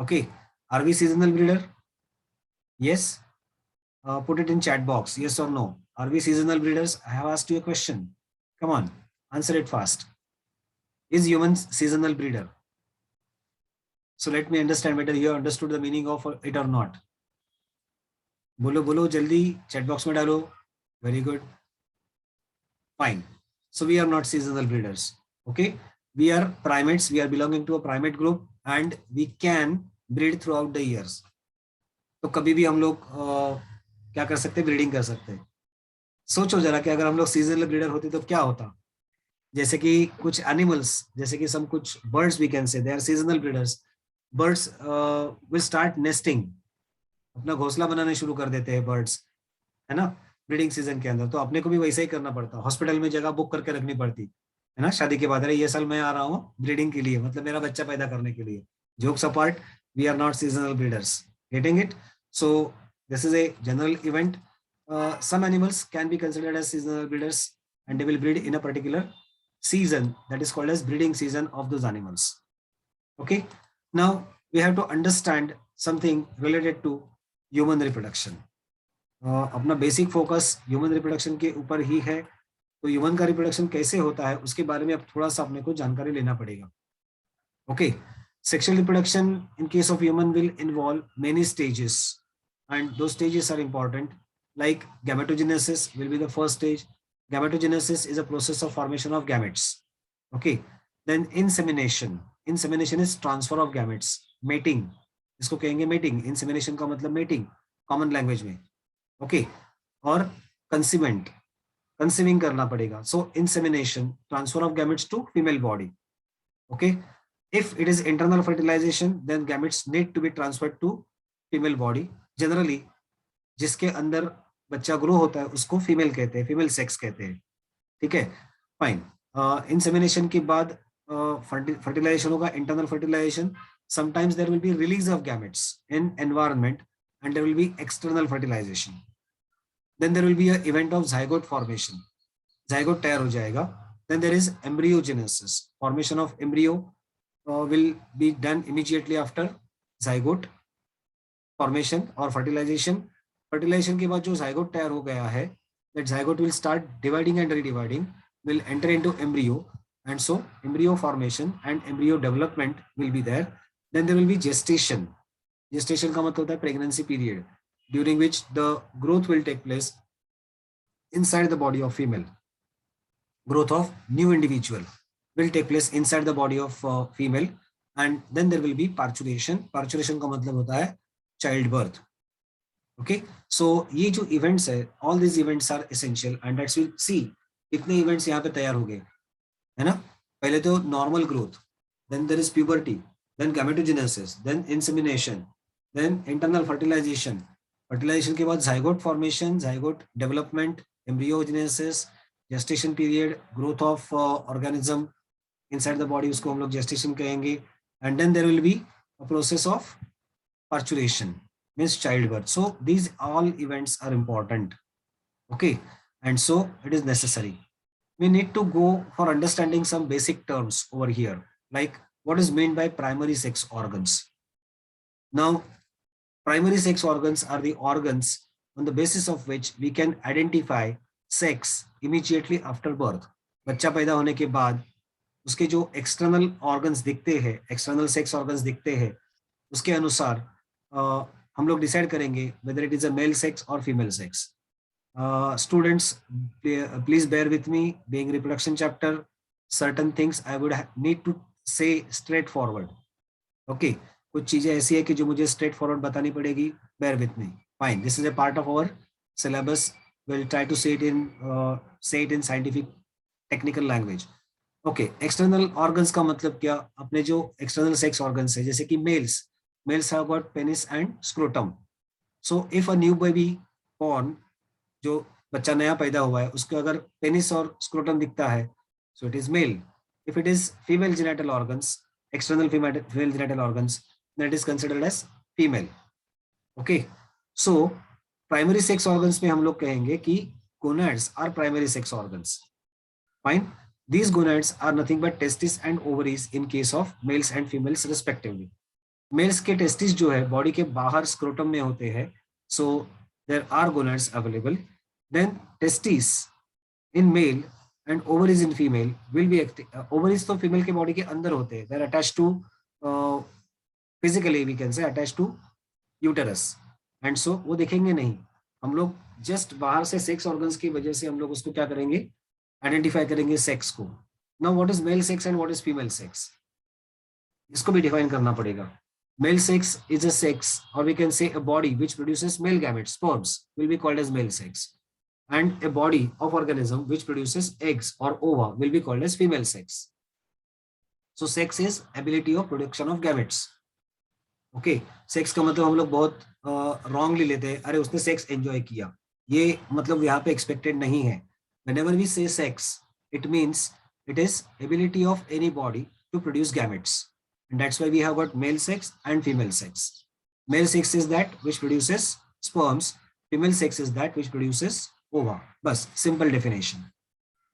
Okay, are we seasonal breeder? Yes. Put it in chat box, yes or no. Are we seasonal breeders? I have asked you a question. Come on, answer it fast. Is humans seasonal breeder? So let me understand whether you have understood the meaning of it or not. बोलो बोलो जल्दी chat box में डालो. Very good. Fine. So we are not seasonal breeders. Okay. We are primates. We are belonging to a primate group, and we can breed throughout the years. तो कभी भी हम लोग क्या कर सकते हैं? ब्रीडिंग कर सकते हैं. सोचो जरा कि अगर हम लोग सीजनल ब्रीडर होते तो क्या होता. जैसे कि कुछ एनिमल्स, जैसे कि some कुछ birds we can say they are seasonal breeders. Birds will start nesting, अपना घोंसला बनाने शुरू कर देते हैं बर्ड्स, है ना, ब्रीडिंग सीजन के अंदर. तो अपने को भी वैसा ही करना पड़ता. हॉस्पिटल में जगह बुक करके रखनी पड़ती है ना शादी के बाद. अरे ये साल मैं आ रहा हूँ ब्रीडिंग के लिए, मतलब मेरा बच्चा पैदा करने के लिए. Jokes apart, we are not seasonal breeders. Getting it? So this is a general event. Some animals can be considered as seasonal breeders, and they will breed in a particular season that is called as breeding season of those animals. Okay, now we have to understand something related to human reproduction. अपना basic focus human reproduction के ऊपर ही है. तो human का reproduction कैसे होता है उसके बारे में अब थोड़ा सा अपने को जानकारी लेना पड़ेगा. Okay, sexual reproduction in case of human will involve many stages, and those stages are important. Like gametogenesis will be the first stage. Gametogenesis is a process of formation of gametes. Okay, then insemination. Insemination is transfer of gametes. Mating, इसको कहेंगे mating. Insemination का मतलब mating common language में. Okay, और conceivement, conceiving करना पड़ेगा. So insemination, transfer of gametes to female body. Okay, if it is internal fertilization, then gametes need to be transferred to female body. Generally जिसके अंदर बच्चा grow होता है उसको फीमेल कहते हैं, फीमेल सेक्स कहते हैं. ठीक है, फाइन. इंसेमिनेशन के बाद फर्टिलाइजेशन होगा, internal fertilization. Sometimes there will be release of gametes in environment, and there will be external fertilization. Then there will be a event of zygote formation. Zygote तैयार हो जाएगा. Then there is embryogenesis. Formation of embryo will be done immediately after zygote formation or fertilization. Fertilization के बाद जो zygote तैयार हो गया है, that zygote will start dividing and redividing, will enter into embryo, and so embryo formation and embryo development will be there. Then there will be gestation. Gestation का मतलब होता है pregnancy period, during which the growth will take place inside the body of female. Growth of new individual will take place inside the body of female, and then there will be parturition. Parturition का मतलब होता है childbirth. Okay, so ये जो events है, all these events are essential, and let's see कितने events यहाँ पे तैयार हो गए, है ना? पहले तो normal growth, then there is puberty, then gametogenesis, then insemination, then internal fertilization. Fertilization के बाद zygote formation, zygote development, embryogenesis, gestation period, growth of organism inside the body, उसको हम लोग gestation कहेंगे, and then there will be a process of parturition, means childbirth. So these all events are important. Okay, and so it is necessary. We need to go for understanding some basic terms over here, like what is meant by primary sex organs. Now, primary sex organs are the organs on the basis of which we can identify sex immediately after birth. बच्चा पैदा होने के बाद उसके जो external organs दिखते हैं, external sex organs दिखते हैं, उसके अनुसार हम लोग डिसाइड करेंगे whether it is a male sex or female sex. Students, please bear with me, being reproduction chapter, certain things I would need to say straightforward. Okay, कुछ चीजें ऐसी है कि जो मुझे straightforward बतानी पड़ेगी. Bear with me. Fine, this is a part of our syllabus. We'll try to say it in scientific technical language. Okay, external organs का मतलब क्या? अपने जो external sex organs है, जैसे कि males have got penis and scrotum. So if a new baby born, जो बच्चा नया पैदा हुआ है, उसको अगर पेनिस और स्क्रोटम दिखता है, so it is male. If it is female genital organs, external female genital organs, then it is considered as female. Okay, so primary sex organs में हम लोग कहेंगे कि gonads are primary sex organs. Fine. These gonads are nothing but testes and ovaries in case of males and females respectively. Males के testes जो है body के बाहर scrotum में होते हैं, so there are gonads available. Then testes in male and ovaries in female will be ovaries तो female के body के अंदर होते हैं. They're attached to physically we can say attached to uterus, and so वो देखेंगे नहीं. हम लोग just बाहर से sex organs की वजह से हम लोग उसको क्या करेंगे, identify करेंगे sex को. Now what is male sex and what is female sex? इसको भी define करना पड़ेगा. Male sex is a sex, or we can say a body which produces male gametes, sperms, will be called as male sex. And a body of organism which produces eggs or ova will be called as female sex. So sex is ability of production of gametes. Okay, sex का मतलब हम लोग बहुत wrongly लेते हैं, अरे उसने sex enjoy किया, ये मतलब यहाँ पे expected नहीं है. Whenever we say sex, it means it is ability of any body to produce gametes. And that's why we have got male sex and female sex. Male sex is that which produces sperms. Female sex is that which produces ova. Bas, simple definition.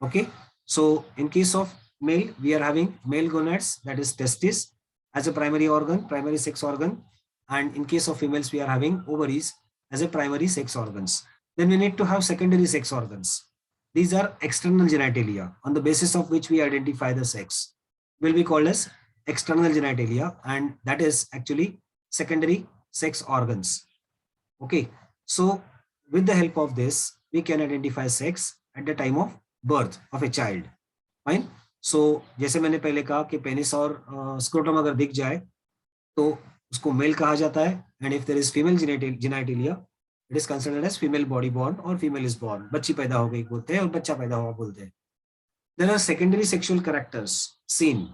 Okay. So in case of male, we are having male gonads, that is testis, as a primary organ, primary sex organ. And in case of females, we are having ovaries as a primary sex organs. Then we need to have secondary sex organs. These are external genitalia on the basis of which we identify the sex. Will be called as external genitalia, and that is actually secondary sex organs. Okay, so with the help of this, we can identify sex at the time of birth of a child. Fine. So जैसे मैंने पहले कहा कि penis और scrotum अगर दिख जाए तो उसको मेल कहा जाता है, and if there is female genitalia, it is considered as female body born or female is born. बच्ची पैदा हो गई बोलते हैं और बच्चा पैदा हुआ बोलते हैं. There are secondary sexual characters seen.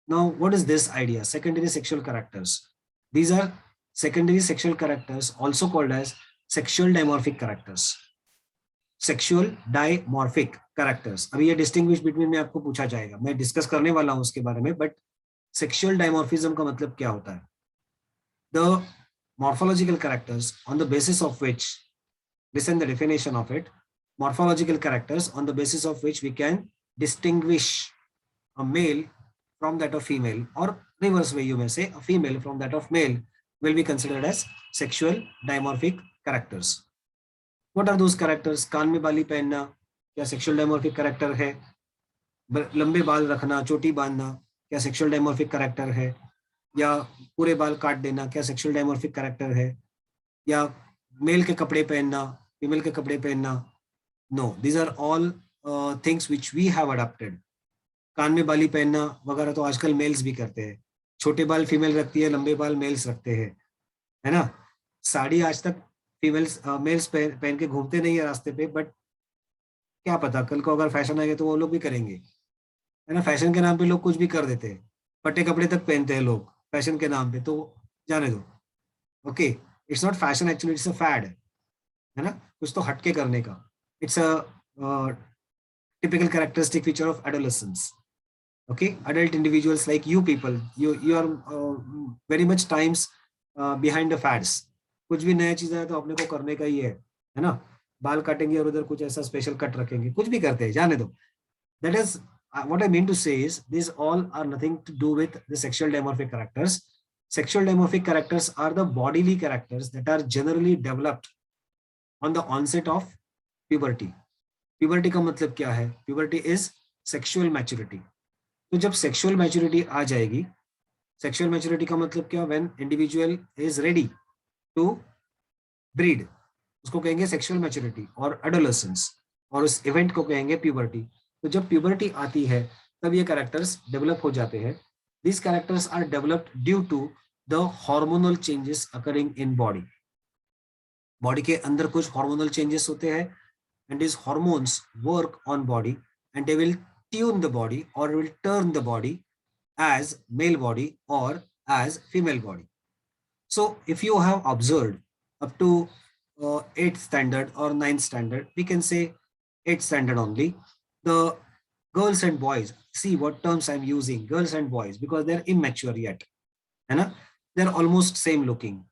Now, what is this idea? Secondary sexual characters. These are secondary sexual characters, also called as sexual dimorphic characters. Sexual dimorphic characters. अभी ये distinguish between में आपको पूछा जाएगा, मैं discuss करने वाला हूँ उसके बारे में, but sexual dimorphism का मतलब क्या होता है? The morphological characters on the basis of which, listen the definition of it, morphological characters on the basis of which we can distinguish a male from that of female, or reverse way you may say, a female from that of male, will be considered as sexual dimorphic characters. What are those characters? कान में बाली पहनना क्या sexual dimorphic character है? लंबे बाल रखना, चोटी बांधना क्या सेक्सुअल डायमॉर्फिक कैरेक्टर है? या पूरे बाल काट देना क्या सेक्सुअल डायमॉर्फिक कैरेक्टर है? या मेल के कपड़े पहनना, फीमेल के कपड़े पहनना? No, these are all things which we have adopted. कान में बाली पहनना वगैरह तो आजकल मेल्स भी करते हैं. छोटे बाल फीमेल रखती है, लंबे बाल मेल्स रखते हैं, है ना. साड़ी आज तक फीमेल्स मेल्स पहन के घूमते नहीं है रास्ते पे, बट क्या पता कल को अगर फैशन आएगा तो वो लोग भी करेंगे, है ना. फैशन के नाम पे लोग कुछ भी कर देते हैं. फटे कपड़े तक पहनते हैं लोग फैशन के नाम पे, तो जाने दो. Okay, it's not fashion actually, it's a fad, है ना. कुछ तो हटके करने का. It's a typical characteristic feature of adolescence. Okay, adult individuals like you people, you are very much times behind the fads. कुछ भी नया चीज है तो अपने को करने का ही है ना. बाल काटेंगे और उधर कुछ ऐसा स्पेशल कट रखेंगे, कुछ भी करते हैं, जाने दो. That is what I mean to say is these all are nothing to do with the sexual dimorphic characters. Sexual dimorphic characters are the bodily characters that are generally developed on the onset of puberty. Puberty का मतलब क्या है? Puberty is sexual maturity. तो जब sexual maturity आ जाएगी, sexual maturity का मतलब क्या? When individual is ready to breed, उसको कहेंगे सेक्सुअल मैच्योरिटी और एडोलेसेंस, और उस इवेंट को कहेंगे प्यूबर्टी. तो जब प्यूबर्टी आती है तब ये कैरेक्टर्स डेवलप हो जाते हैं. These characters are developed due to the hormonal changes occurring in body. Body के अंदर कुछ हार्मोनल चेंजेस होते हैं, and these hormones work on body, and they will tune the body or will turn the body as male body or as female body. So if you have observed up to 8th standard or 9th standard, we can say 8th standard only, the girls and boys, see what terms I'm using, girls and boys, because they're immature yet, है ना. They're almost same looking.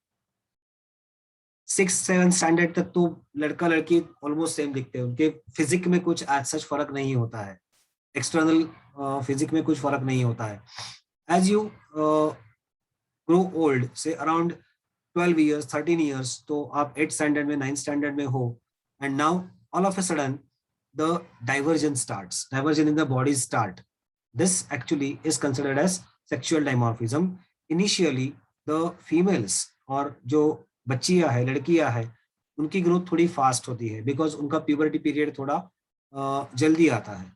6th-7th standard तक तो लड़का लड़की almost same दिखते हैं. उनके physique में कुछ आज सच फर्क नहीं होता है, एक्सटर्नल फिजिक में कुछ फर्क नहीं होता है. एज यू ग्रो ओल्ड, से अराउंड 12 years 13 years, तो आप 8th स्टैंडर्ड में 9th स्टैंडर्ड में हो, and now all of a sudden the diversion starts, diversion in the body start. This actually is considered as sexual dimorphism. Initially the females, और जो बच्चियां है, लड़कियां है, उनकी ग्रोथ थोड़ी फास्ट होती है, बिकॉज उनका प्यूबर्टी पीरियड थोड़ा जल्दी आता है.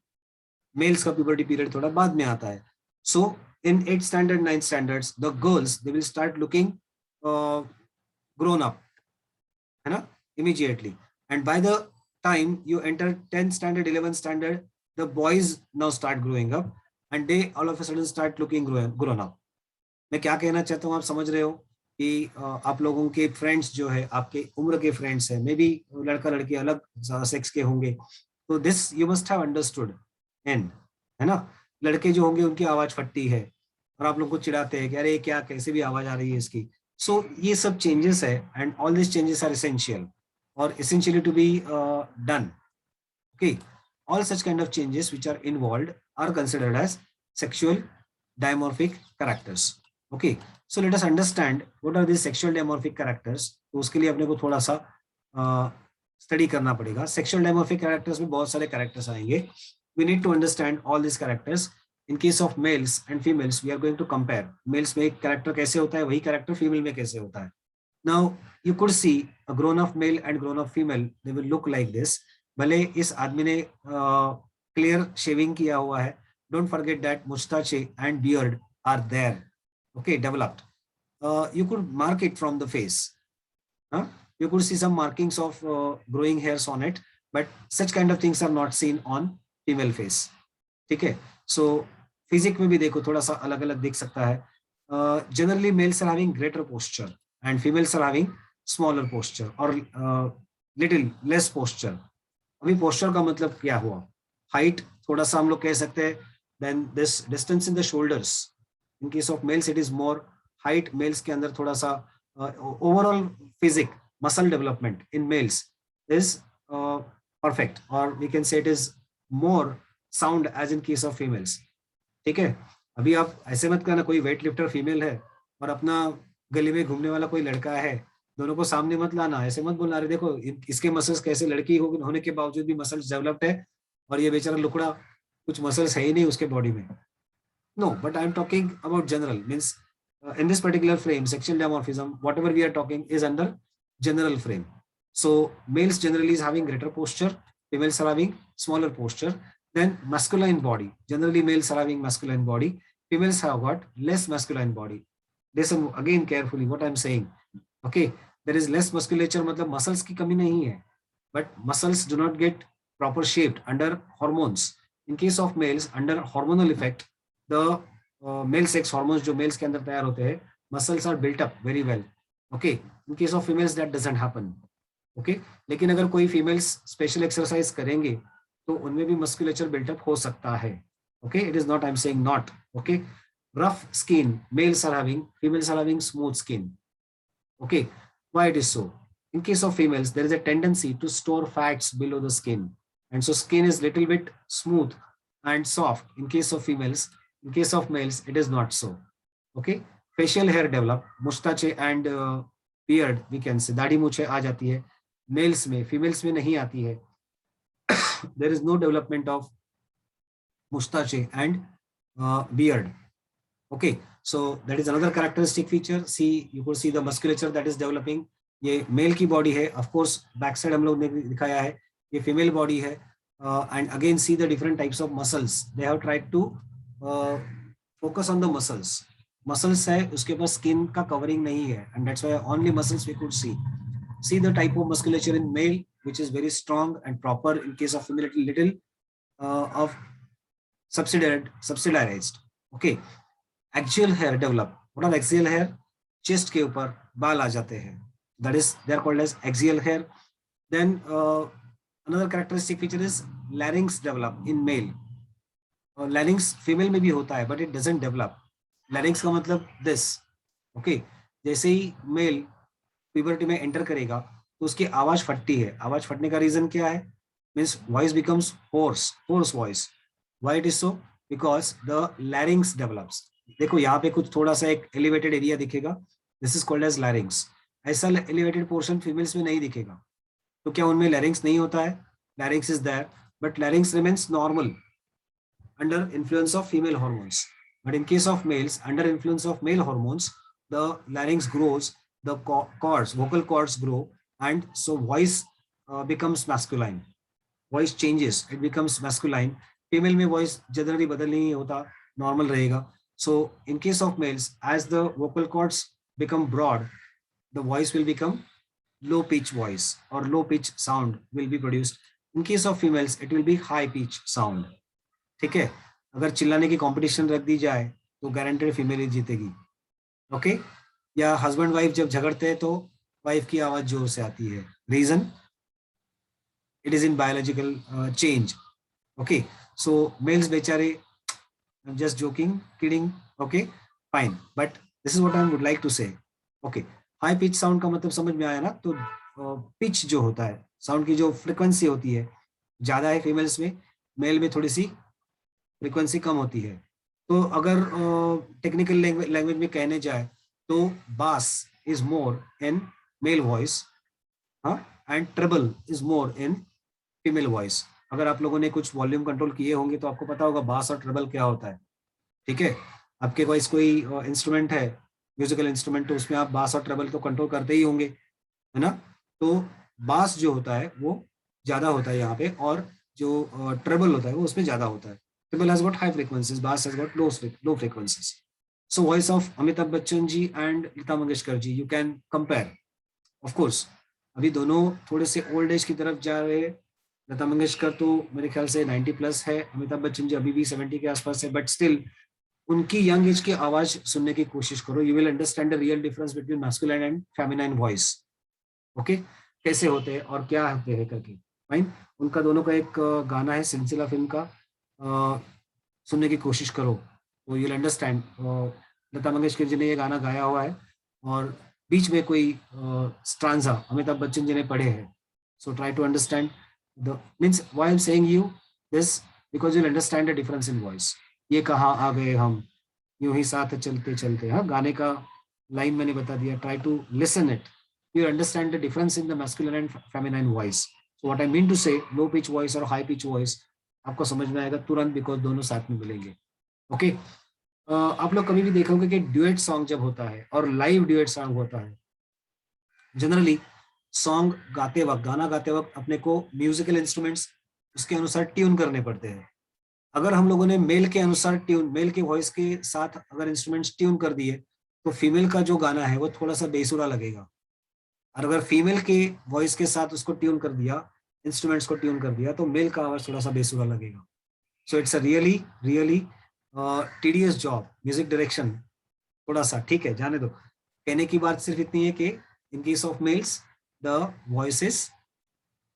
मेल्स का प्यूबर्टी पीरियड थोड़ा बाद में आता है. सो इन 8th standard 9th standards, the girls they will start looking grown up, है ना, immediately. And by the time you enter 10th standard 11th standard, the boys now start growing up and they all of a sudden start looking grown up. मैं क्या कहना चाहता हूँ, आप समझ रहे हो कि आप लोगों के फ्रेंड्स जो है, आपके उम्र के फ्रेंड्स है, मे बी लड़का लड़की अलग सेक्स के होंगे, तो this you must have understood. And है ना, लड़के जो होंगे उनकी आवाज फटती है और आप लोग को चिढ़ाते हैं कि अरे क्या, कैसे भी आवाज आ रही है इसकी. सो ये सब चेंजेस है, and all this changes are essential or essentially to be done. Okay, all such kind of changes which are involved are considered as sexual dimorphic characters. Okay, so let us understand what are these sexual dimorphic characters. तो उसके लिए अपने को थोड़ा सा study करना पड़ेगा. Sexual dimorphic characters में बहुत सारे कैरेक्टर्स आएंगे. We need to understand all this characters. In case of males and females we are going to compare. Males में एक कैरेक्टर कैसे होता है, वही कैरेक्टर फीमेल में कैसे होता है. Now you could see a grown-up male and grown-up female. They will look like this. भले इस आदमी ने clear shaving किया हुआ है. Don't forget that mustache and beard are there. Okay, developed. You could mark it from the face. You could see some markings of growing hairs on it, but such kind of things are not seen on female face. ठीक है. So physics में भी देखो थोड़ा सा अलग अलग दिख सकता है. Generally males are having greater posture and females are having smaller posture or little less posture. अभी posture का मतलब क्या हुआ? Height थोड़ा सा हम लोग कह सकते हैं. Then this distance in the shoulders. In case of males it is more height. Males के अंदर थोड़ा सा overall physique, muscle development in males is perfect, or we can say it is more sound as in case of females. ठीक है, अभी आप ऐसे मत करना कोई वेट लिफ्टर फीमेल है और अपना गली में घूमने वाला कोई लड़का है, दोनों को सामने मत लाना, ऐसे मत बोलना अरे देखो इसके मसल्स कैसे, लड़की होने के बावजूद भी मसल्स डेवलप्ड है और ये बेचारा लुकड़ा कुछ मसल्स है ही नहीं उसके बॉडी में. No, but I am talking about general, means in this particular frame, sexual dimorphism, whatever we are talking is under general frame. So males generally is having greater posture, females are having smaller posture. Then masculine body, generally males are having masculine body, females have got less masculine body. Listen again carefully what I am saying. Okay, there is less musculature, मतलब muscles की कमी नहीं है, but muscles do not get proper shaped under hormones. In case of males, under hormonal effect, the male sex hormones जो males के अंदर तैयार होते हैं, muscles are built up very well. Okay, in case of females that doesn't happen. Okay, लेकिन अगर कोई females special exercise करेंगे तो उनमें भी musculature built up हो सकता है. Okay, it is not I'm saying not. Okay, rough skin males are having, females are having smooth skin. Okay, why it is so? In case of females, there is a tendency to store fats below the skin, and so skin is little bit smooth and soft. In case of females, in case of males, it is not so. Okay, facial hair develop, mustache and beard, we can say दाढ़ी मूछे आ जाती है males में, females में नहीं आती है. There is no development of mustache and beard. Okay, so that is another characteristic feature. See, you could see the musculature that is developing. ये मेल की बॉडी है, ऑफ कोर्स बैक साइड हम लोग ने दिखाया है, ये फीमेल बॉडी है. And again see the different types of muscles. They have tried to focus on the muscles. Muscles है, उसके ऊपर स्किन का कवरिंग नहीं है, and that's why only muscles we could see the type of musculature in male which is very strong and proper. In case of female, little of subsidiarized. Okay, axial hair develop. What are axial hair? Chest के ऊपर बाल आ जाते हैं. That is, they are called as axial hair. Then another characteristic feature is larynx develop in male. Larynx female में भी होता है, but it doesn't develop. Larynx का मतलब this. Okay, जैसे ही male puberty में enter करेगा तो उसकी आवाज फटती है. आवाज फटने का रीजन क्या है? Means voice becomes hoarse voice. Why it is so? Because the larynx develops. देखो यहाँ पे कुछ थोड़ा सा एक elevated area दिखेगा. This is called as larynx. ऐसा elevated portion females में नहीं दिखेगा. तो क्या उनमें larynx नहीं होता है? Larynx is there, but larynx remains normal under influence of female hormones. But in case of males, under influence of male hormones, the larynx grows, the cords, vocal cords grow, and so voice becomes masculine. Voice changes, it becomes masculine. Female में voice generally बदल नहीं होता, normal रहेगा. So in case of males, as the vocal cords become broad, the voice will become low pitch voice or low pitch sound will be produced. In case of females, it will be high pitch sound. ठीक है, अगर चिल्लाने की competition रख दी जाए तो guaranteed female ही जीतेगी. Okay, या हस्बैंड वाइफ जब झगड़ते हैं तो वाइफ की आवाज जोर से आती है. Reason, it is in biological change. Okay, so males बेचारे, just joking, kidding. Okay, fine, but this is what I would like to say. Okay, high pitch sound का मतलब समझ में आया ना? तो पिच जो होता है, साउंड की जो फ्रिक्वेंसी होती है ज्यादा है फीमेल्स में, मेल में थोड़ी सी फ्रिक्वेंसी कम होती है. तो अगर टेक्निकल लैंग्वेज में कहने जाए तो bass is more in male voice, and treble is more in female voice. अगर आप लोगों ने कुछ वॉल्यूम कंट्रोल किए होंगे तो आपको पता होगा बास और ट्रिबल क्या होता है. ठीक है, आपके पास कोई इंस्ट्रूमेंट है, म्यूजिकल इंस्ट्रूमेंट, तो उसमें आप बास और ट्रिबल तो कंट्रोल करते ही होंगे, है ना? तो बास जो होता है वो ज्यादा होता है यहाँ पे, और जो ट्रिबल होता है वो उसमें ज्यादा होता है. Treble has got high frequencies, bass has got low frequencies. So voice of Amitabh Bachchan ji and Lata Mangeshkar ji, you can compare. Of course, अभी दोनों थोड़े से ओल्ड एज की तरफ जा रहे हैं. लता मंगेशकर तो मेरे ख्याल से 90 प्लस है, अमिताभ बच्चन जी अभी भी 70 के आसपास है, बट स्टिल उनकी यंग एज की आवाज सुनने की कोशिश करो. You will understand the real difference between masculine and feminine voice. Okay, कैसे होते हैं और क्या होते हैं करके. फाइन, उनका दोनों का एक गाना है सिलसिला फिल्म का, सुनने की कोशिश करो तो you will understand. Lata Mangeshkar ji ने ये गाना गाया हुआ है और बीच में कोई स्ट्रांजा अमिताभ बच्चन जी ने पढ़े हैं. So try to understand the means why I am saying you this. because you'll understand the difference in voice. ये कहाँ आ गए हम, यूं ही साथ चलते चलते, हाँ गाने का लाइन मैंने बता दिया. Try to listen it. You understand the difference in the masculine and feminine voice. So what I mean to say, low pitch voice और high pitch voice आपको समझ में आएगा तुरंत, because दोनों साथ में मिलेंगे. ओके आप लोग कभी भी देखोगे कि ड्यूएट सॉन्ग जब होता है और लाइव ड्यूएट सॉन्ग होता है, जनरली सॉन्ग गाते वक्त, गाना गाते वक्त अपने को म्यूजिकल इंस्ट्रूमेंट्स उसके अनुसार ट्यून करने पड़ते हैं. अगर हम लोगों ने मेल के अनुसार ट्यून, मेल के वॉइस के साथ अगर इंस्ट्रूमेंट्स ट्यून कर दिए तो फीमेल का जो गाना है वो थोड़ा सा बेसुरा लगेगा. और अगर फीमेल के वॉइस के साथ उसको ट्यून कर दिया, इंस्ट्रूमेंट्स को ट्यून कर दिया, तो मेल का आवाज थोड़ा सा बेसुरा लगेगा. So it's a really really tedious job. Music direction थोड़ा सा, ठीक है, जाने दो. कहने की बात सिर्फ इतनी है कि इन case of mails the voice is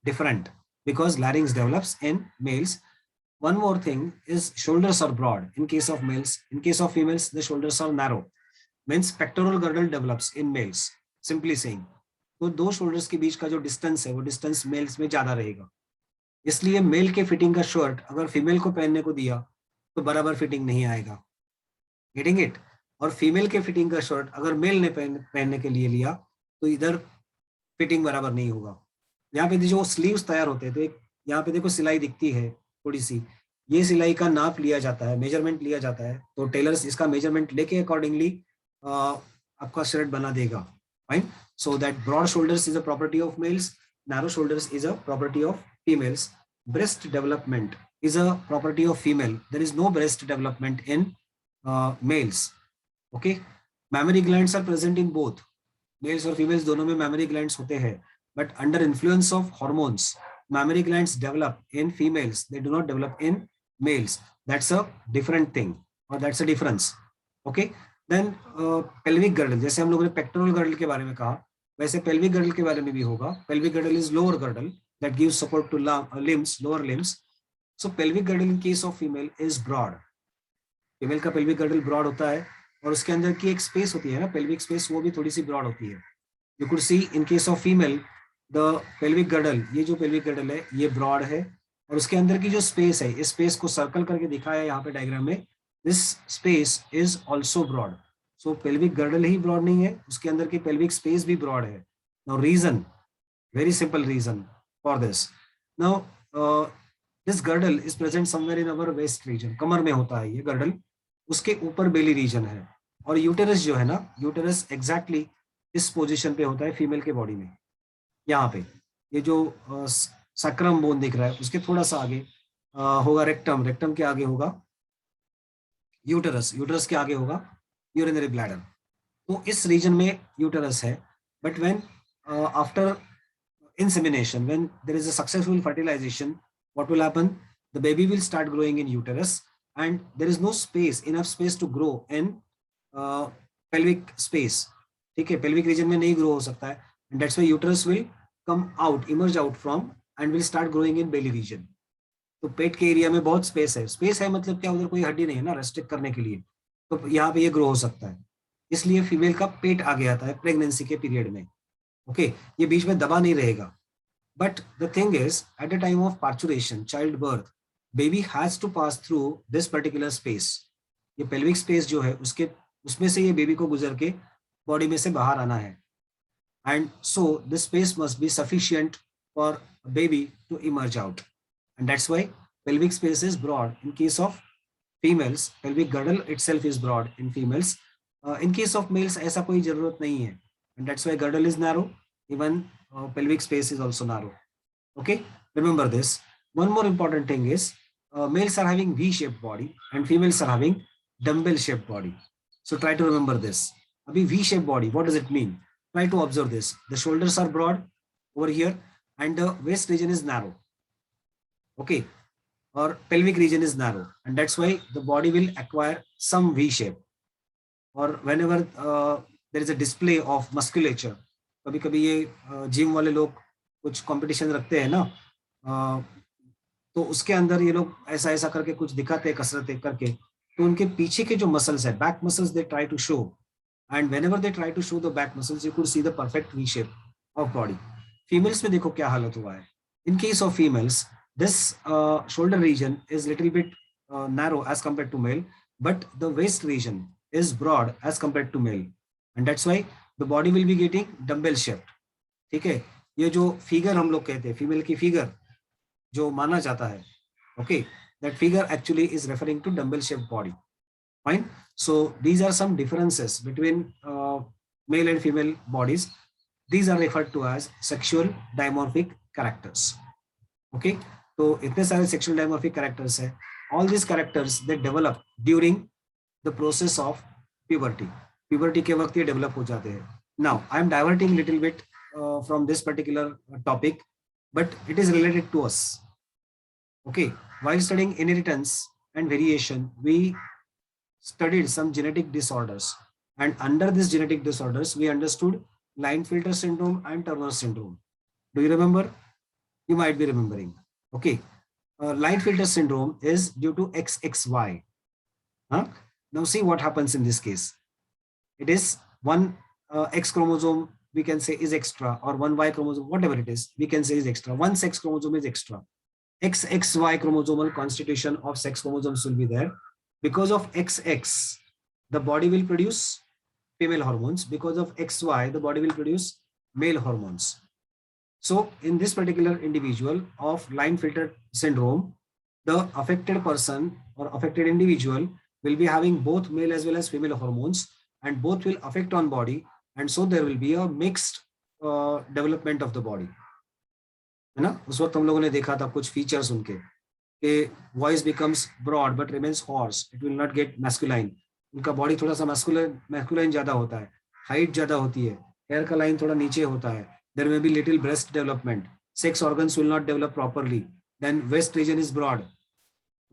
different because लैरिंग्स develops in males. One more thing is shoulders are broad in case of males. In case of females, the shoulders are narrow. Means pectoral girdle develops in males. Simply saying. तो दो shoulders के बीच का जो distance है वो distance males में ज्यादा रहेगा. इसलिए मेल के फिटिंग का शर्ट अगर फीमेल को पहनने को दिया तो बराबर फिटिंग नहीं आएगा. Getting it? और फीमेल के फिटिंग का शर्ट अगर मेल ने पहनने के लिए लिया तो इधर फिटिंग बराबर नहीं होगा. यहाँ पे जो स्लीव्स तैयार होते हैं तो एक यहाँ पे देखो सिलाई दिखती है थोड़ी सी, ये सिलाई का नाप लिया जाता है, मेजरमेंट लिया जाता है. तो टेलर्स इसका मेजरमेंट लेके अकॉर्डिंगली आपका शर्ट बना देगा. Fine. So that broad shoulders is a property of males, narrow shoulders is a property of females. Breast development is a property of female. There is no breast development in males. Okay. Mammary glands are present in both. Males और females दोनों में mammary glands होते हैं. But under influence of hormones, mammary glands develop in females. They do not develop in males. That's a different thing, or that's a difference. Okay. Then pelvic girdle. जैसे हम लोगों ने pectoral girdle के बारे में कहा, वैसे pelvic girdle के बारे में भी होगा. Pelvic girdle is lower girdle that gives support to limbs, lower limbs. So pelvic girdle in case of female is broad. Female का pelvic girdle broad होता है और उसके अंदर की एक स्पेस होती है ना, pelvic space, वो भी थोड़ी सी broad होती है. You could see in case of female the pelvic girdle, ये जो pelvic girdle है ये broad है और उसके अंदर की जो स्पेस है, इस स्पेस को सर्कल करके दिखाया है यहाँ पे डायग्राम में. This space is also broad. So pelvic girdle he broad नहीं है, उसके अंदर की pelvic space भी broad है. Now reason, very simple reason for this. Now this girdle is present somewhere in our waist region. कमर में होता है ये girdle, उसके ऊपर belly region है. और यूटेरस जो है ना, यूटेरस exactly इस पोजीशन पे होता है फीमेल के बॉडी में. यहाँ पे ये जो सक्रम बोन दिख रहा है उसके थोड़ा सा आगे होगा रेक्टम, रेक्टम के आगे होगा यूटेरस, यूटेरस के आगे होगा यूरिनरी ब्लैडर. तो इस रीजन में यूटेरस है. But when after insemination, when there is a successful fertilization, what will happen? The baby will start growing in uterus and there is no space, enough space to grow in pelvic space. ठीक है, pelvic region में नहीं grow हो सकता है, and that's why uterus will come out, emerge out from and will start growing in belly region. तो पेट के area में बहुत स्पेस है. स्पेस है मतलब क्या, उधर कोई हड्डी नहीं है ना रेस्ट्रिक्ट करने के लिए, तो यहाँ पे ये ग्रो हो सकता है. इसलिए फीमेल का पेट आगे आता है प्रेगनेंसी के पीरियड में. ओके, ये बीच में दबा नहीं रहेगा. But the thing is at the time of parturition, child birth, baby has to pass through this particular space. ये पेल्विक स्पेस जो है उसमें से ये बेबी को गुजर के बॉडी में से बाहर आना है. And so this space must be sufficient for baby to emerge out. And that's why pelvic space is broad in case of females. Pelvic girdle itself is broad in females. In case of males ऐसा कोई जरूरत नहीं है. And that's why girdle is narrow, even pelvic space is also narrow. Okay, remember this. One more important thing is males are having V-shaped body and females are having dumbbell-shaped body. So try to remember this. Abhi V-shaped body, what does it mean? Try to observe this. The shoulders are broad over here and the waist region is narrow. Okay, or pelvic region is narrow, and that's why the body will acquire some V shape. Or whenever there is a display of musculature, कभी कभी ये gym वाले लोग कुछ competition रखते हैं ना, तो उसके अंदर ये लोग ऐसा ऐसा करके कुछ दिखाते हैं कसरतें करके, तो उनके पीछे के जो मसल्स है, back muscles, they try to show, and whenever they try to show the back muscles you could see the perfect V shape of body. Females में देखो क्या हालत हुआ है. In case of females This shoulder region is little bit narrow as compared to male, but the waist region is broad as compared to male, and that's why the body will be getting dumbbell shaped. ठीक है, ये जो figure हम लोग कहते हैं female की figure जो माना जाता है, okay, that figure actually is referring to dumbbell shaped body. Fine. So these are some differences between male and female bodies. These are referred to as sexual dimorphic characters. Okay, तो इतने सारे sexual dimorphic characters है. All these characters they develop during the process of puberty. Puberty के वक्त ये develop हो जाते हैं. Now I am diverting little bit from this particular topic, but it is related to us. Okay, while studying inheritance and variation, we studied some genetic disorders, and under these genetic disorders we understood Klinefelter syndrome and Turner syndrome. Do you remember? You might be remembering. Okay, Klinefelter syndrome is due to XXY. Now see what happens in this case. It is one X chromosome we can say is extra, or one Y chromosome, whatever it is, we can say is extra. One sex chromosome is extra. XXY chromosomal constitution of sex chromosomes will be there. Because of XX, the body will produce female hormones. Because of XY, the body will produce male hormones. So in this particular individual of Klinefelter syndrome, the affected person or affected individual will be having both male as well as female hormones, and both will affect on body, and so there will be a mixed development of the body. है ना, उस वक्त हम लोगों ने देखा था कुछ फीचर्स उनके कि voice becomes broad but remains hoarse, it will not get masculine. उनका बॉडी थोड़ा सा मैस्कुलाइन ज्यादा होता है, हाइट ज्यादा होती है, हेयर का लाइन थोड़ा नीचे होता है, there may be little breast development, sex organs will not develop properly, then waist region is broad.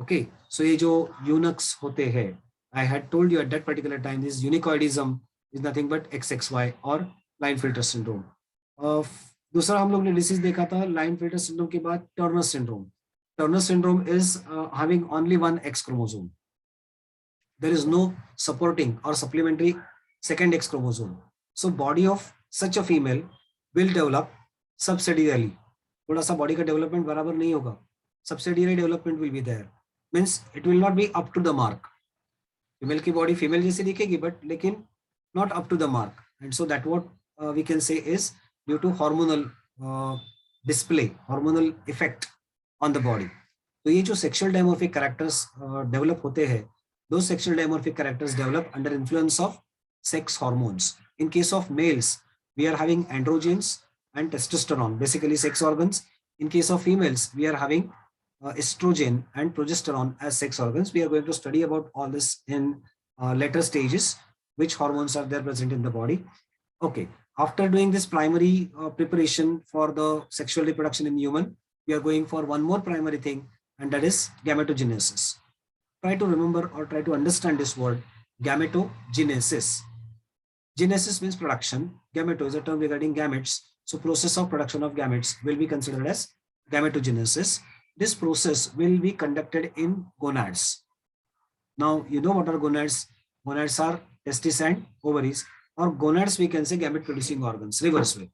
Okay, so ये जो यूनक्स होते हैं, I had told you at that particular time, this eunuchoidism is nothing but XXY और Klinefelter syndrome. दूसरा हम लोग ने disease देखा था Klinefelter syndrome के बाद Turner syndrome. Turner syndrome is having only one X chromosome. There is no supporting or supplementary second X chromosome. So body of such a female will develop subsidiarily. थोड़ा सा body का development बराबर नहीं होगा. Subsidiary development will be there. Means it will not be up to the mark. Female की body female जैसी दिखेगी, but लेकिन not up to the mark. And so that what we can say is due to hormonal display, hormonal effect on the body. तो ये जो sexual dimorphic characters develop होते हैं, those sexual dimorphic characters develop under influence of sex hormones. In case of males, we are having androgens and testosterone, basically sex organs. In case of females, we are having estrogen and progesterone as sex organs. We are going to study about all this in later stages, which hormones are there present in the body. Okay, after doing this primary preparation for the sexual reproduction in human, we are going for one more primary thing, and that is gametogenesis. Try to remember or try to understand this word, gametogenesis. Genesis means production. Gameto is a term regarding gametes. So process of production of gametes will be considered as gametogenesis. This process will be conducted in gonads. Now, you know what are gonads? Gonads are testes and ovaries, or gonads we can say gamete producing organs, reverse way.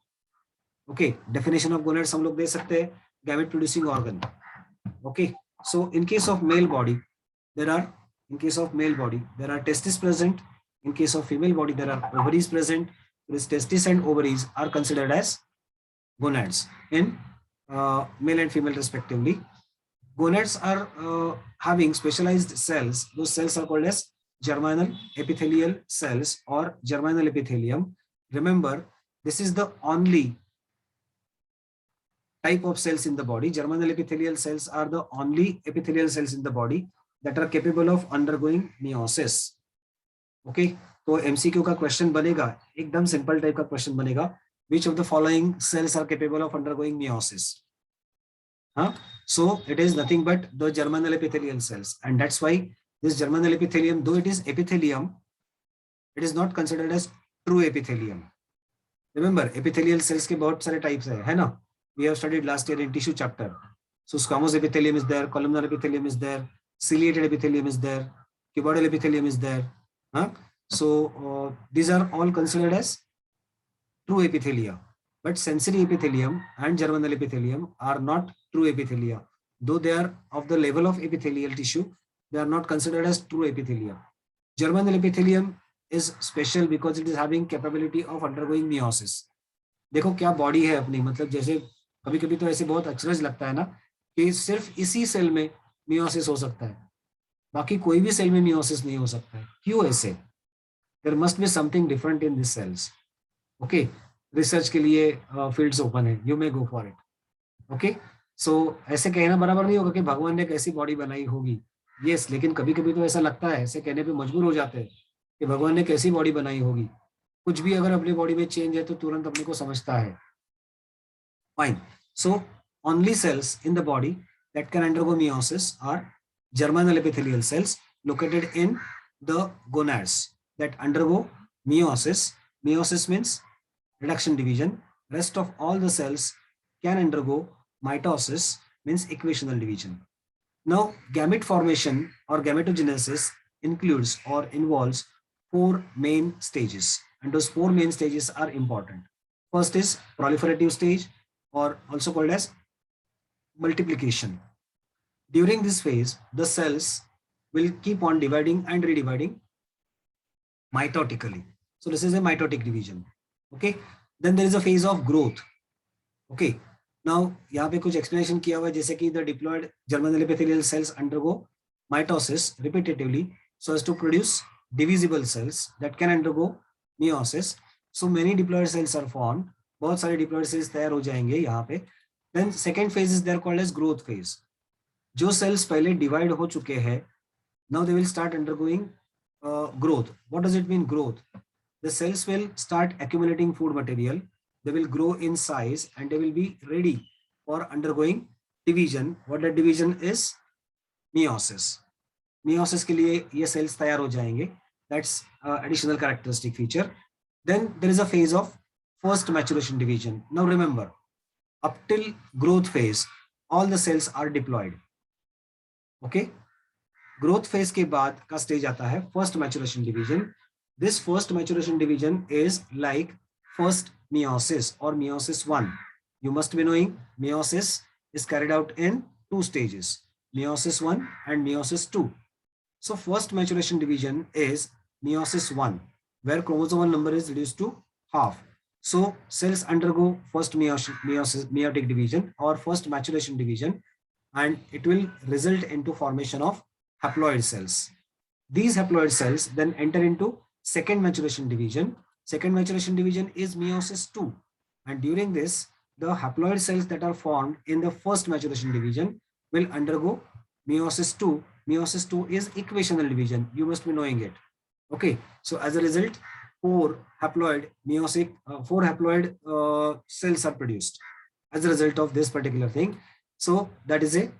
Okay, definition of gonads हम लोग दे सकते हैं, gamete producing organ. Okay, so in case of male body, there are testes present. In case of female body, there are ovaries present. These testes and ovaries are considered as gonads in male and female respectively. Gonads are having specialized cells. Those cells are called as germinal epithelial cells or germinal epithelium. Remember, this is the only type of cells in the body. Germinal epithelial cells are the only epithelial cells in the body that are capable of undergoing meiosis. Okay, तो MCQ का question बनेगा, एकदम simple type का question बनेगा, which of the following cells are capable of undergoing meiosis? So it is nothing but the germinal epithelial cells, and that's why this germinal epithelium, though it is epithelium, it is not considered as true epithelium. Remember, epithelial cells के बहुत सारे types है ना? We have studied last year in tissue chapter. So squamous epithelium is there, columnar epithelium is there, ciliated epithelium is there, cuboidal epithelium is there. So these are all considered as true epithelia, but sensory epithelium and germinal epithelium are not true epithelia. though they are of the level of epithelial tissue, they are not considered as true epithelium. Germinal epithelium is special because it is having capability of undergoing meiosis. देखो क्या body है अपनी, मतलब जैसे कभी कभी तो ऐसे बहुत अचरज लगता है ना कि सिर्फ इसी सेल में मियोसिस हो सकता है, बाकी कोई भी सेल में मियोसिस नहीं हो सकता है. क्यों ऐसे? There must be something different in this cells. Okay, research के लिए फील्ड्स ओपन है, you may go for it. Okay, so ऐसे कहना बराबर नहीं होगा कि भगवान ने एक ऐसी बॉडी बनाई होगी. यस, लेकिन कभी कभी तो ऐसा लगता है, ऐसे कहने पे मजबूर हो जाते हैं कि भगवान ने कैसी बॉडी बनाई होगी. कुछ भी अगर अपनी बॉडी में चेंज है तो तुरंत अपने को समझता है. Fine. So only cells in the body that can undergo meiosis are germinal epithelial cells located in the gonads that undergo meiosis. Meiosis means reduction division. Rest of all the cells can undergo mitosis, means equational division. Now, gamete formation or gametogenesis includes or involves four main stages, and those four main stages are important. First is proliferative stage, or also called as multiplication. During this phase, the cells will keep on dividing and redividing mitotically. So this is a mitotic division. Okay. Then there is a phase of growth. Okay. Now यहाँ पे कुछ explanation किया हुआ है, जैसे कि the diploid germinal epithelial cells undergo mitosis repetitively so as to produce divisible cells that can undergo meiosis. So many diploid cells are formed. बहुत सारे diploid cells तैयार हो जाएंगे यहाँ पे. Then second phase is there called as growth phase. जो cells पहले divide हो चुके हैं, now they will start undergoing growth. What does it mean, growth? The cells will start accumulating food material. They will grow in size and they will be ready for undergoing division. What that division is? Meiosis. Meiosis के लिए ये cells तैयार हो जाएंगे. That's additional characteristic feature. Then there is a phase of first maturation division. Now remember, up till growth phase, all the cells are diploid. Okay. Growth phase के बाद का stage आता है first maturation division. This first maturation division is like first meiosis or meiosis 1. You must be knowing meiosis is carried out in two stages, meiosis 1 and meiosis 2. So first maturation division is meiosis 1, where chromosomal number is reduced to half. So cells undergo first meiotic division or first maturation division, and it will result into formation of haploid cells. These haploid cells then enter into second maturation division. Second maturation division is meiosis 2, and during this, the haploid cells that are formed in the first maturation division will undergo meiosis 2. Meiosis 2 is equational division. You must be knowing it. Okay, so as a result, four haploid cells are produced as a result of this particular thing. So that is a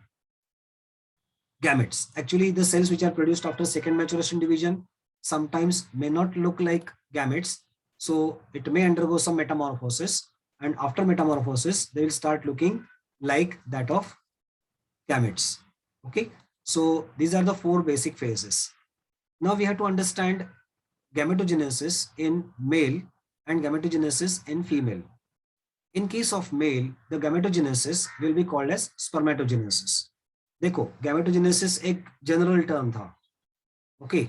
gametes. Actually, the cells which are produced after second maturation division sometimes may not look like gametes. So it may undergo some metamorphosis, and after metamorphosis, they will start looking like that of gametes. Okay, so these are the four basic phases. Now we have to understand gametogenesis in male and gametogenesis in female. In case of male, the gametogenesis will be called as spermatogenesis. देखो, gametogenesis एक general term था. Okay,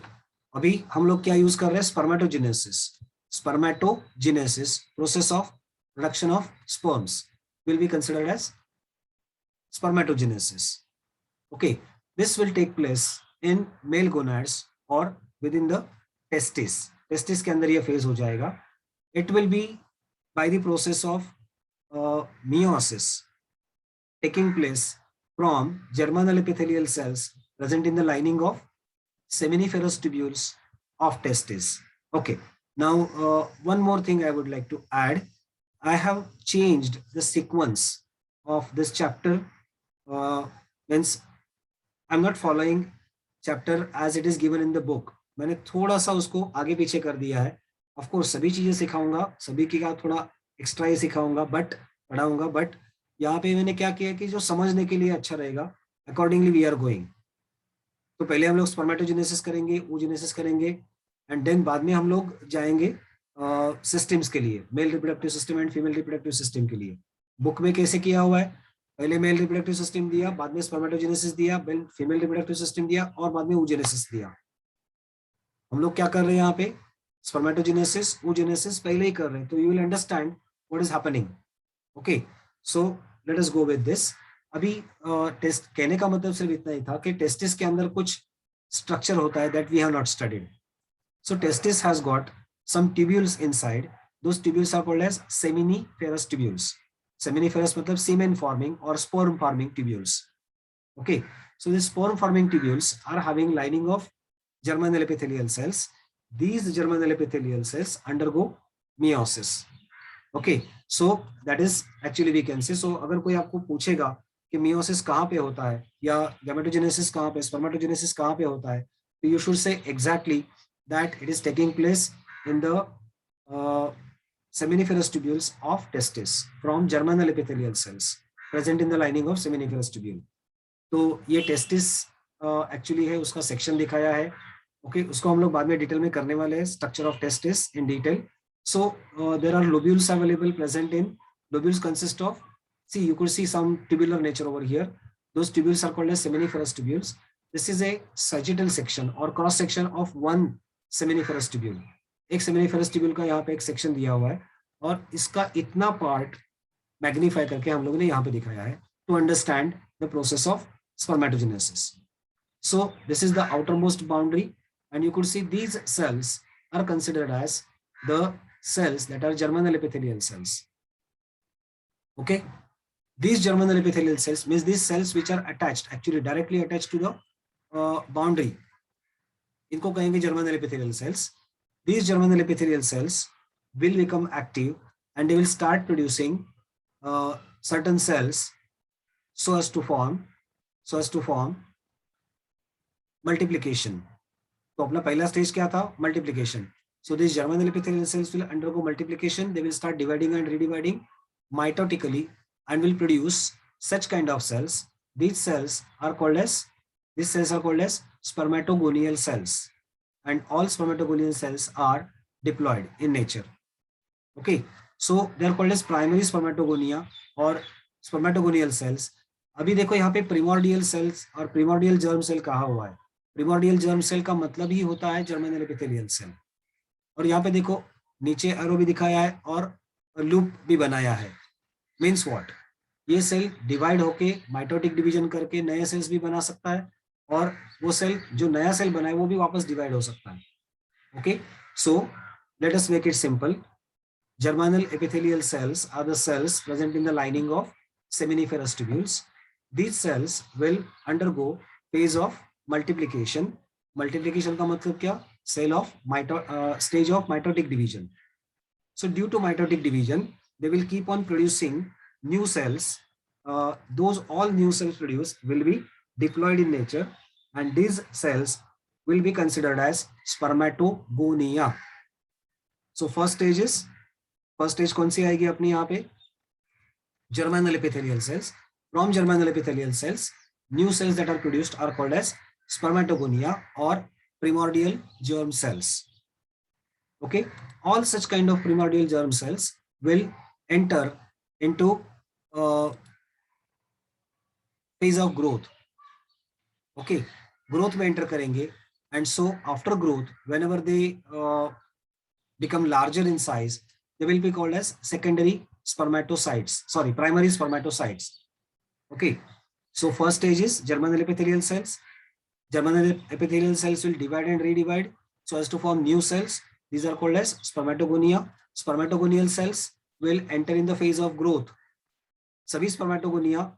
अभी हम लोग क्या use कर रहे हैं? Spermatogenesis. Spermatogenesis, process of production of sperms, will be considered as spermatogenesis. Okay, this will take place in male gonads or within the testis. Testis के अंदर ये phase हो जाएगा. It will be by the process of meiosis taking place from germinal epithelial cells present in the lining of seminiferous tubules of testis. Okay, now one more thing I would like to add. I have changed the sequence of this chapter. Means I'm not following chapter as it is given in the book. मैंने थोड़ा सा उसको आगे पीछे कर दिया है. Of course सभी चीजें सिखाऊंगा, सभी की का थोड़ा एक्स्ट्रा ही सिखाऊंगा, बट पढ़ाऊंगा, बट यहाँ पे मैंने क्या किया कि जो समझने के लिए अच्छा रहेगा, अकॉर्डिंगली वी आर गोइंग. तो पहले हम लोग स्पर्मेटोजेनेसिस करेंगे, oogenesis करेंगे, एंड देन बाद में हम लोग जाएंगे सिस्टम्स के लिए, male reproductive system and female reproductive system के लिए. बुक में कैसे किया हुआ है पहले मेल रिप्रोडक्टिव सिस्टम दिया, बाद में स्पर्मेटोजेनेसिस दिया, फीमेल रिप्रोडक्टिव सिस्टम दिया और बाद में oogenesis दिया। हम लोग क्या कर रहे हैं यहाँ पे, स्पर्मेटोजेनेसिस oogenesis पहले ही कर रहे हैं, तो you will understand what is happening. Okay, so let us go with this. अभी टेस्ट कहने का मतलब सिर्फ इतना ही था कि टेस्टिस के अंदर कुछ स्ट्रक्चर होता है that we have not studied. So testis has got some tubules inside. Those tubules are called as seminiferous tubules. Seminiferous मतलब semen forming or sperm forming tubules. Okay, so the sperm forming tubules are having lining of germinal epithelial cells. These germinal epithelial cells undergo meiosis. Okay, so that is actually we can say, so अगर कोई आपको पूछेगा कि meiosis कहाँ पे होता है या gametogenesis कहाँ पे, spermatogenesis कहाँ पे होता है, तो you should say exactly that it is taking place in the seminiferous tubules of testis from germinal epithelial cells present in the lining of seminiferous tubule. तो ये टेस्टिस एक्चुअली है, उसका सेक्शन दिखाया है। ओके, उसको हम लोग बाद में डिटेल में करने वाले हैं, structure of testis in detail. So there are lobules available present in, lobules consist of, see you could see some tubular nature over here. Those tubules are called as seminiferous tubules. This is a sagittal section or cross section of one seminiferous tubule. एक seminiferous tubule का यहाँ पे एक section दिया हुआ है और इसका इतना पार्ट मैग्नीफाई करके हम लोगों ने यहाँ पे दिखाया है to understand the process of spermatogenesis. So this is the outermost boundary, and you could see these cells are considered as the cells that are germinal epithelial cells. Okay, these germinal epithelial cells means these cells which are attached, actually directly attached to the boundary, इनको कहेंगे germinal epithelial cells. These germinal epithelial cells will become active and they will start producing certain cells so as to form multiplication. तो अपना पहला stage क्या था, multiplication. So these germinal epithelial cells will undergo multiplication. They will start dividing and redividing mitotically and will produce such kind of cells. These cells are called as spermatogonial cells, and all spermatogonial cells are diploid in nature. Okay, so they are called as primary spermatogonia or spermatogonial cells. अभी देखो यहाँ पे primordial cells और primordial germ cell कहा हुआ है। primordial germ cell का मतलब ही होता है germinal epithelial cell। और यहाँ पे देखो नीचे एरो भी दिखाया है और लूप भी बनाया है। मीन्स व्हाट, ये सेल डिवाइड होके माइटोटिक डिवीजन करके नए सेल्स भी बना सकता है और वो सेल जो नया सेल बनाए वो भी वापस डिवाइड हो सकता है। Okay, so let us make it simple. Germinal epithelial cells are the cells present in the lining of seminiferous tubules. These cells will undergo phase of multiplication. Multiplication का मतलब क्या? Stage of mitotic division. So due to mitotic division, they will keep on producing new cells. Those all new cells produced will be diploid in nature, and these cells will be considered as spermatogonia. So first stage कौन सी आएगी अपनी यहाँ पे? Germinal epithelial cells. From germinal epithelial cells, new cells that are produced are called as spermatogonia or primordial germ cells. Okay, all such kind of primordial germ cells will enter into phase of growth. Okay, growth में enter करेंगे, and so after growth, whenever they become larger in size, they will be called as primary spermatocytes. Okay, so first stage is germinal epithelial cells. Germinal epithelial cells will divide and redivide so as to form new cells. These are called as spermatogonia. Spermatogonial cells will enter in the phase of growth. सभी spermatogonia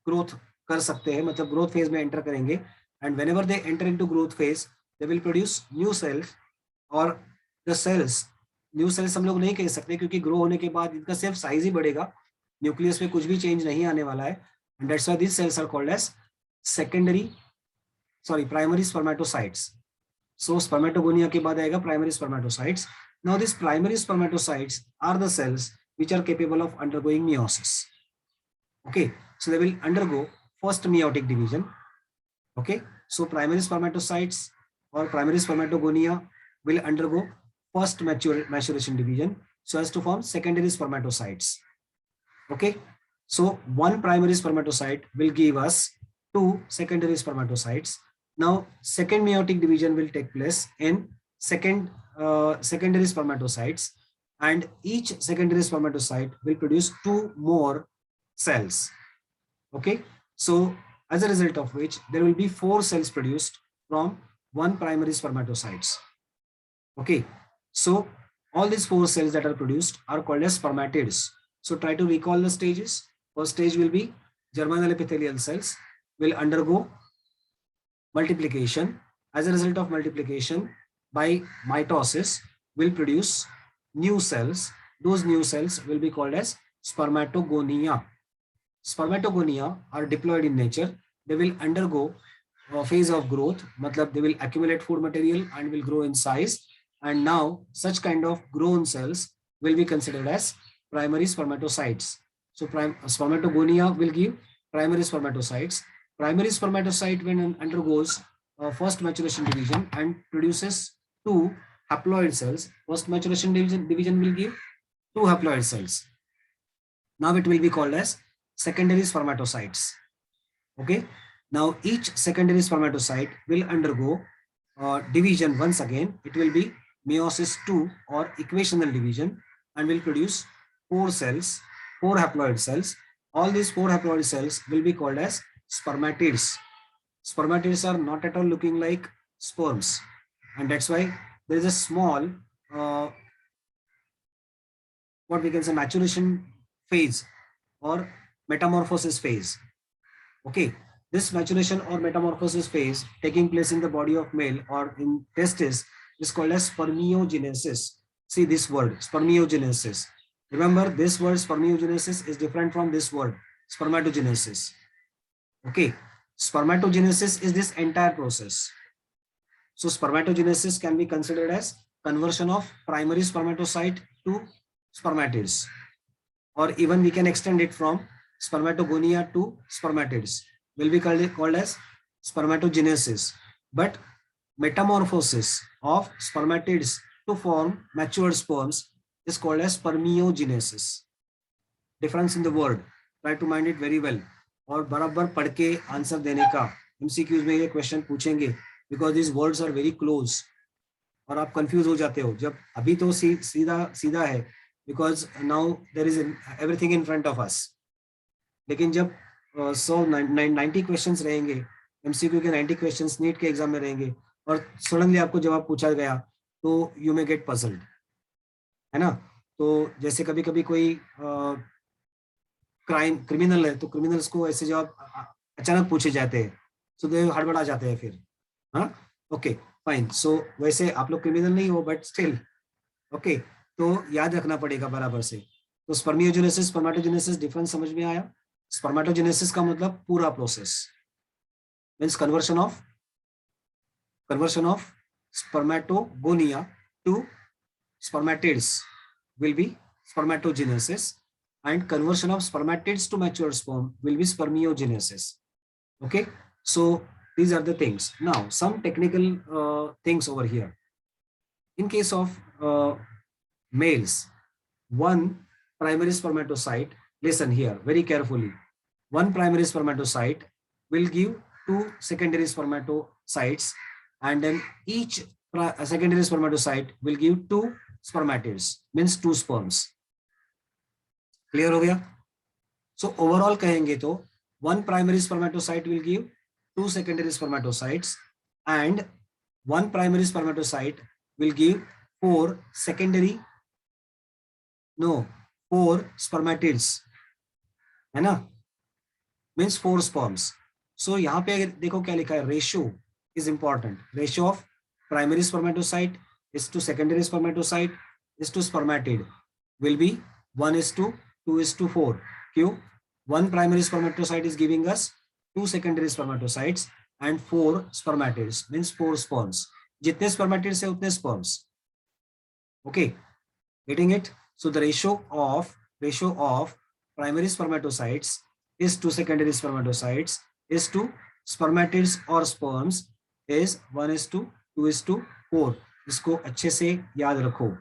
growth कर सकते हैं, मतलब growth phase में enter करेंगे, and whenever they enter into growth phase, they will produce new cells, और the cells, new sales हम लोग नहीं कह सकते क्योंकि ग्रो होने के बाद इनका सिर्फ साइज ही बढ़ेगा, न्यूक्लियस में कुछ भी चेंज नहीं आने वाला है, and that's why this cells are called as primary spermatocytes. So spermatogonia के बाद आएगा primary spermatocytes. Now this primary spermatocytes are the cells which are capable of undergoing meiosis. Okay, so they will undergo first meiotic division. Okay, so primary spermatocytes or primary spermatogonia will undergo first maturation division so as to form secondary spermatocytes. Okay, So one primary spermatocyte will give us two secondary spermatocytes. Now second meiotic division will take place in secondary spermatocytes, and each secondary spermatocyte will produce two more cells. Okay, so as a result of which there will be four cells produced from one primary spermatocytes. Okay, so all these four cells that are produced are called as spermatids. So try to recall the stages. First stage will be germinal epithelial cells will undergo multiplication. As a result of multiplication by mitosis will produce new cells. Those new cells will be called as spermatogonia. Spermatogonia are diploid in nature. They will undergo a phase of growth, matlab they will accumulate food material and will grow in size. And now such kind of grown cells will be considered as primary spermatocytes. So spermatogonia will give primary spermatocytes. Primary spermatocyte when undergoes first maturation division and produces two haploid cells. First maturation division will give two haploid cells. Now it will be called as secondary spermatocytes. Okay. Now each secondary spermatocyte will undergo division once again. It will be meiosis 2 or equational division and will produce four cells, four haploid cells. All these four haploid cells will be called as spermatids. Spermatids are not at all looking like sperms, and that's why there is a small what we can say maturation phase or metamorphosis phase. Okay, this maturation or metamorphosis phase taking place in the body of male or in testis is called as spermiogenesis. See this word, spermiogenesis. Remember, this word spermiogenesis is different from this word spermatogenesis. Okay, spermatogenesis is this entire process. So spermatogenesis can be considered as conversion of primary spermatocyte to spermatids, or even we can extend it from spermatogonia to spermatids, will be called as spermatogenesis. But metamorphosis of spermatids to form matured sperms is called as spermiogenesis. Difference in the word, try to mind it very well. और बराबर पढ़ के answer देने का, MCQs में ये question पूछेंगे because these words are very close और आप कंफ्यूज हो जाते हो. जब अभी तो सीधा सीधा है because now there is everything in front of us. लेकिन जब 90 क्वेश्चंस रहेंगे, MCQ के 90 क्वेश्चंस नीट के एग्जाम में रहेंगे और सडनली आपको जवाब पूछा गया तो यू मे गेट पजल्ड, है ना. तो जैसे कभी कभी कोई क्रिमिनल है तो क्रिमिनल्स को ऐसे जवाब अचानक पूछे जाते हैं, सो दे हड़बड़ा जाते हैं फिर. हाँ, ओके फाइन. सो वैसे आप लोग क्रिमिनल नहीं हो बट स्टिल ओके, तो याद रखना पड़ेगा बराबर से. तो स्पर्मियोजेनेसिस स्पर्मेटोजेनेसिस डिफरेंस समझ में आया. स्पर्मेटोजेनेसिस का मतलब पूरा process means conversion of spermatogonia to spermatids will be spermatogenesis, and conversion of spermatids to mature sperm will be spermiogenesis. Okay, so these are the things. Now some technical things over here. In case of males, one primary spermatocyte, listen here very carefully, one primary spermatocyte will give two secondary spermatocytes, and then each secondary spermatocyte will give two spermatids, means two sperms. Clear हो गया? So overall कहेंगे तो one primary spermatocyte will give two secondary spermatocytes, and one primary spermatocyte will give four spermatids, है ना, means four sperms. So यहाँ पे देखो क्या लिखा है, ratio is important. Ratio of primary spermatocyte is to secondary spermatocyte is to spermatid will be 1:2:4. Q, one primary spermatocyte is giving us two secondary spermatocytes and four spermatids, means four sperms. जितने spermatids है उतने sperms. Okay, getting it? So the ratio of primary spermatocytes is to secondary spermatocytes is to spermatids or sperms is 1:2:4. इसको अच्छे से याद रखो.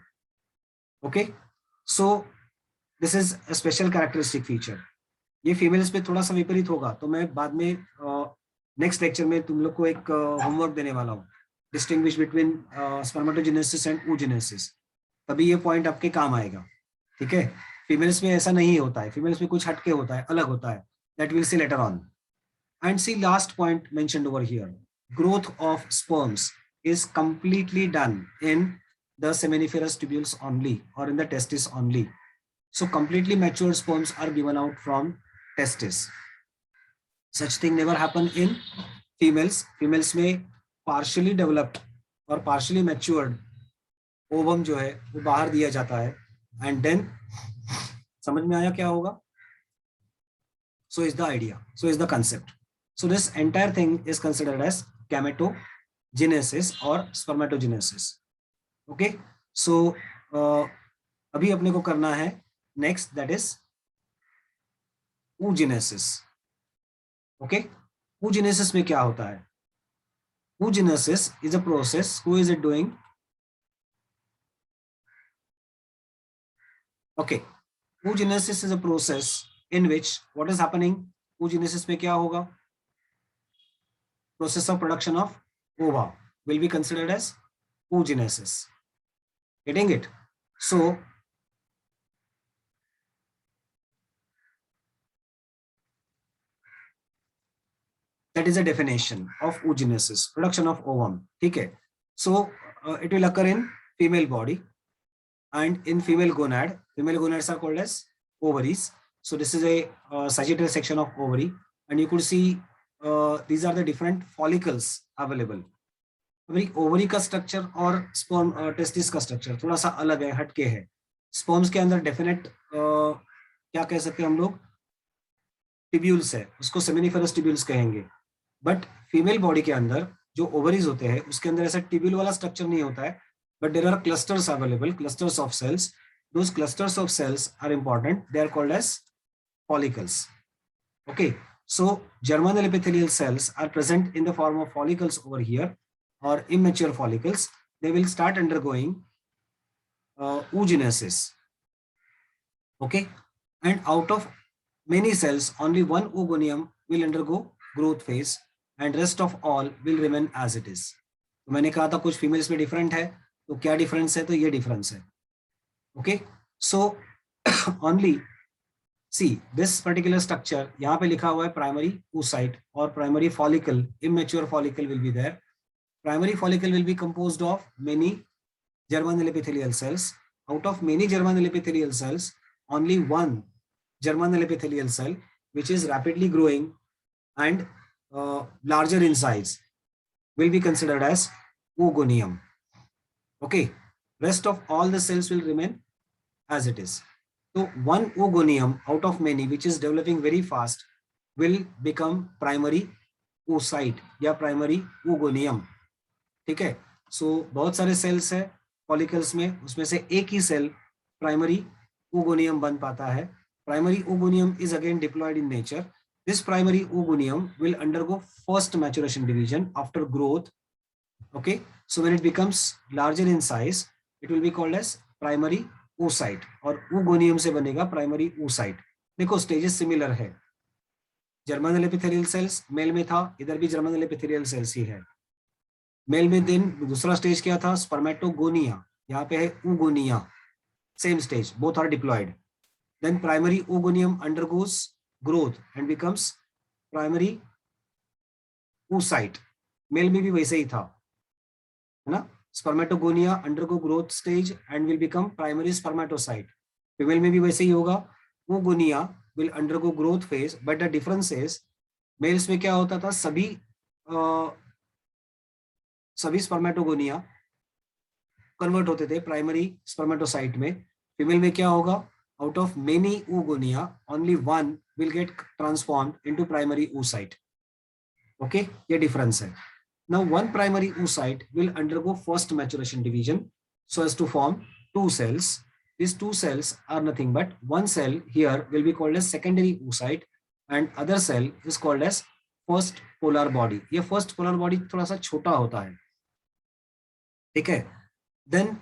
Okay, so this is a special characteristic feature. ये females पे थोड़ा सा विपरीत होगा, तो मैं बाद में नेक्स्ट लेक्चर में तुम लोग को एक होमवर्क देने वाला हूँ, distinguish between spermatogenesis and oogenesis, तभी ये पॉइंट आपके काम आएगा, ठीक है। फीमेल्स में ऐसा नहीं होता है, फीमेल्स में कुछ हटके होता है, अलग होता है, that will see later on. And see last point mentioned over here, growth of sperms is completely done in the seminiferous tubules only or in the testis only. So completely matured sperms are given out from testis. Such thing never happen in females. Females में partially developed और partially matured ovum जो है वो बाहर दिया जाता है, and then समझ में आया क्या होगा? So is the idea. So is the concept. So this entire thing is considered as gametogenesis or spermatogenesis. Okay. So अभी अपने को करना है next, that is oogenesis. Okay. Oogenesis में क्या होता है? Oogenesis is a process. Who is it doing? Okay. Oogenesis is a process in which what is happening? Oogenesis में क्या होगा? Process of production of ova will be considered as oogenesis. Getting it? So that is a definition of oogenesis, production of ovum. Okay. So it will occur in female body and in female gonad. Female gonads are called as ovaries. So this is a sagittal section of ovary, and you could see these are the different follicles available. अभी ovary का structure और sperm testis का structure थोड़ा सा अलग है, हटके है। स्पर्म्स के अंदर डेफिनेट क्या कह सकते हैं हम लोग, टिब्यूल्स है, उसको सेमिनिफेरस टिब्यूल्स कहेंगे। बट फीमेल बॉडी के अंदर जो ओवरीज होते हैं उसके अंदर ऐसा टिब्यूल वाला स्ट्रक्चर नहीं होता है, but there are clusters available, clusters of cells. Those clusters of cells are important, they are called as follicles. Okay, so germinal epithelial cells are present in the form of follicles over here, or immature follicles. They will start undergoing oogenesis. Okay, and out of many cells only one oogonium will undergo growth phase and rest of all will remain as it is. तो मैंने कहा था कुछ females में different है, तो क्या difference है? तो ये डिफरेंस है. Okay, so only see this particular structure, यहाँ पे लिखा हुआ है प्राइमरी oocyte और primary follicle, immature follicle will be there. Primary follicle will be composed of many germinal epithelial cells. Out of many germinal epithelial cells, only one germinal epithelial cell which is rapidly growing and larger in size will be considered as oogonium. Okay, rest of all the cells will remain as it is. So one oogonium out of many which is developing very fast will become primary oocyte या primary oogonium. ठीक है, सो बहुत सारे sales है follicles में, उसमें से एक ही सेल प्राइमरी oogoneum बन पाता है. Primary oogoneum is again diploid in nature. This primary oogoneum will undergo first maturation division after growth. Okay, so when it becomes larger in size, it will be called as primary oocyte और oogonium से बनेगा primary oocyte. देखो stages similar है, germinal epithelial cells mail में था, इधर भी germinal epithelial cells ही है. मेल में दिन दूसरा स्टेज क्या था? स्पर्मेटोगोनिया. यहाँ पे है oogonia, same stage, both are diploid. Then primary oogonium undergoes growth and becomes primary oocyte. Male में भी वैसे ही था, है ना? Spermatogonia undergo growth stage and will become primary spermatocyte. Female में भी वैसे ही होगा, oogonia will undergo growth phase, but the difference is males में क्या होता था, सभी स्पर्मेटोगोनिया कन्वर्ट होते थे प्राइमरी स्पर्मेटोसाइट में. फीमेल में क्या होगा? Out of many oogonia only one will get transformed into primary oocyte. Okay, ये डिफरेंस है. Now one primary oocyte will undergo first maturation division so as to form two cells. These two cells are nothing but one cell here will be called as secondary oocyte and other cell is called as first polar body. ये first polar body थोड़ा सा छोटा होता है, ठीक है. Then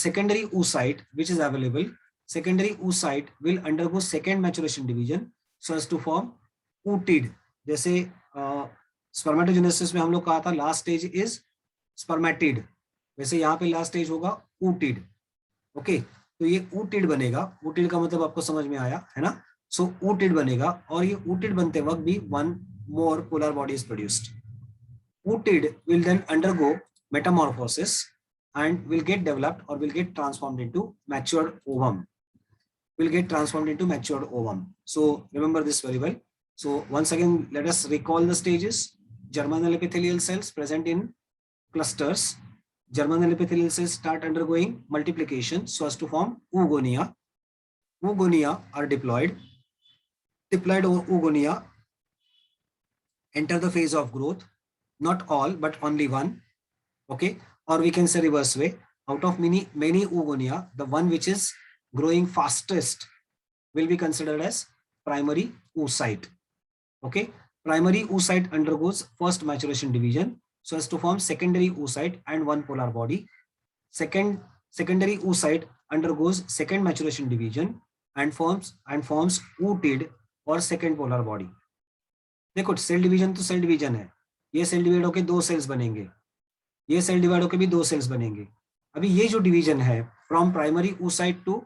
secondary oocyte which is available, secondary oocyte will undergo second maturation division so as to form ooted. जैसे spermatogenesis में हम लोग कहा था लास्ट स्टेज इज स्पर्मेटिड, वैसे यहाँ पे लास्ट स्टेज होगा ooted. ओके, तो ये ooted बनेगा. ooted का मतलब आपको समझ में आया है ना. सो ooted बनेगा और ये ooted बनते वक्त भी one more polar body is produced. Ooted will then undergo metamorphosis and will get developed or will get transformed into matured ovum. Will get transformed into matured ovum. So remember this very well. So once again, let us recall the stages. Germinal epithelial cells present in clusters. Germinal epithelial cells start undergoing multiplication so as to form oogonia. Oogonia are diploid. Diploid oogonia enter the phase of growth. Not all, but only one. Okay, or we can say reverse way. Out of many oogonia, the one which is growing fastest will be considered as primary oocyte. Okay, primary oocyte undergoes first maturation division so as to form secondary oocyte and one polar body. Secondary oocyte undergoes second maturation division and forms ooted or second polar body. देखो, cell division तो cell division है. ये cell divide होके दो sales बनेंगे, ये cell divide होके भी दो सेल्स बनेंगे. अभी ये जो डिवीजन है from primary oocyte to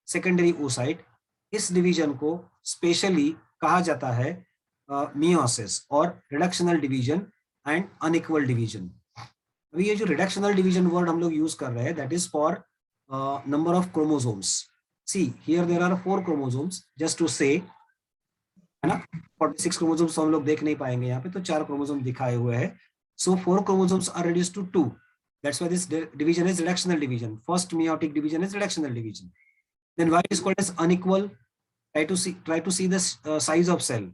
secondary oocyte, इस डिवीजन को स्पेशली कहा जाता है मियोसिस और reductional division and unequal division. अभी ये जो रिडक्शनल डिवीजन वर्ड हम लोग यूज कर रहे हैं, that is for number of chromosomes. See here there are 4 chromosomes, just to say, है ना. 46 क्रोमोसोम्स हम लोग देख नहीं पाएंगे यहाँ पे, तो 4 क्रोमोसोम दिखाए हुए हैं. सो 4 chromosomes are reduced to 2. That's why this division is reductional division. First meiotic division is reductional division. Then why it is called as unequal? Try to see the size of cell.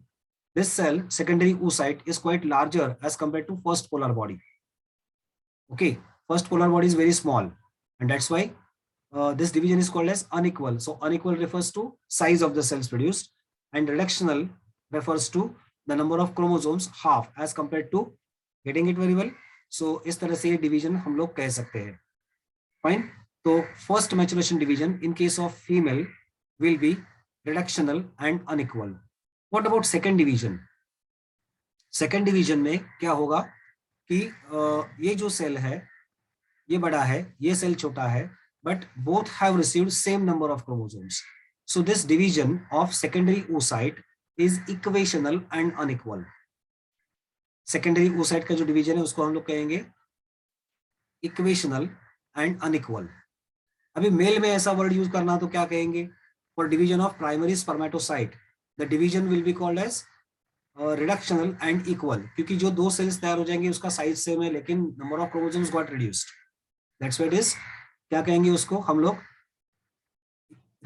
This cell, secondary oocyte, is quite larger as compared to first polar body. Okay, first polar body is very small, and that's why this division is called as unequal. So unequal refers to size of the cells produced, and reductional refers to the number of chromosomes, half as compared to. Getting it very well? So इस तरह से ये division हम लोग कह सकते हैं. Fine. तो first maturation division in case of female will be reductional and unequal. What about second division? Second division में क्या होगा कि ये जो सेल है ये बड़ा है, ये सेल छोटा है, but both have received same number of chromosomes. So this division of secondary oocyte is equational and unequal. Secondary oocyte का जो डिवीजन है उसको हम लोग कहेंगे इक्वेशनल एंड अनइक्वल. अभी मेल में ऐसा वर्ड यूज करना तो क्या कहेंगे? For division of primary spermatocyte the division will be called as reductional and equal, क्योंकि जो दो सेल्स तैयार हो जाएंगे उसका साइज सेम है लेकिन number of chromosomes got reduced. That's what it is. क्या कहेंगे उसको हम लोग?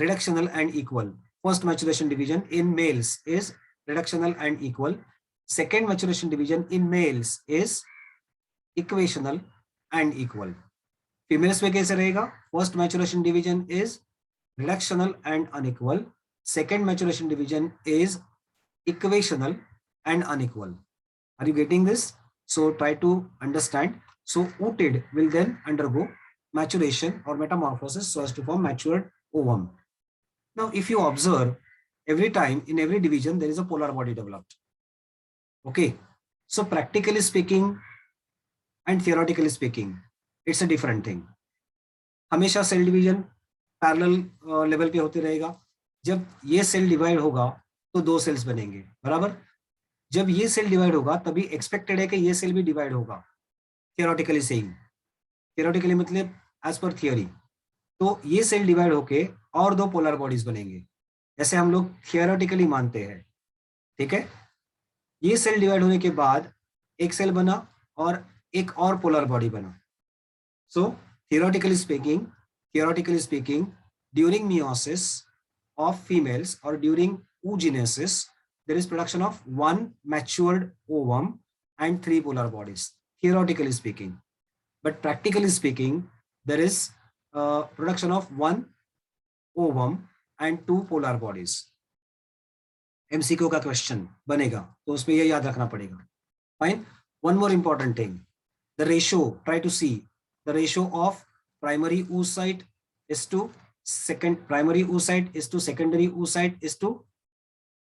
Reductional and equal. First maturation division in males is reductional and equal. Second maturation division in males is equational and equal. Females में कैसे रहेगा? First maturation division is reductional and unequal. Second maturation division is equational and unequal. Are you getting this? So try to understand. So ooted will then undergo maturation or metamorphosis so as to form matured ovum. Now, if you observe, every time in every division there is a polar body developed. Okay, so practically speaking and theoretically speaking, it's a different thing. हमेशा cell division parallel level पे होते रहेगा. जब ये cell divide होगा तो दो sales बनेंगे, बराबर. जब ये सेल डिवाइड होगा तभी एक्सपेक्टेड है कि ये सेल भी डिवाइड होगा. थियोरेटिकली सेइंग, थियोरेटिकली मतलब एज पर थियोरी. तो ये सेल डिवाइड होके और दो पोलर बॉडीज बनेंगे, ऐसे हम लोग थियोरेटिकली मानते हैं. ठीक है. ये सेल डिवाइड होने के बाद एक सेल बना और एक और पोलर बॉडी बना. सो theoretically speaking, during meiosis of females or during oogenesis, there is production of one matured ovum and 3 polar bodies, theoretically speaking. But practically speaking, there is production of one ovum and 2 polar bodies. MCQ का question बनेगा तो उसमें ये याद रखना पड़ेगा. Fine. One more important thing, the ratio. Try to see the ratio of primary oocyte is to secondary oocyte is to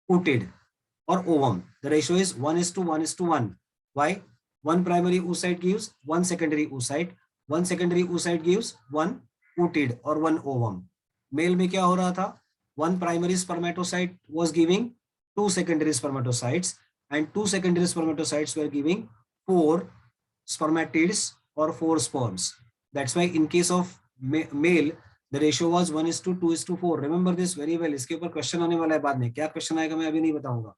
ooted. or ovum. The ratio is 1:1:1. Why? One primary oocyte gives one secondary oocyte. One secondary oocyte gives one oocyte or one ovum. Male में क्या हो रहा था? One primary spermatocyte was giving two secondary spermatocytes, and two secondary spermatocytes were giving four spermatids or four sperms. That's why in case of male, the ratio was 1:2:4. Remember this very well. इसके ऊपर question आने वाला है बाद में. क्या question आएगा मैं अभी नहीं बताऊंगा.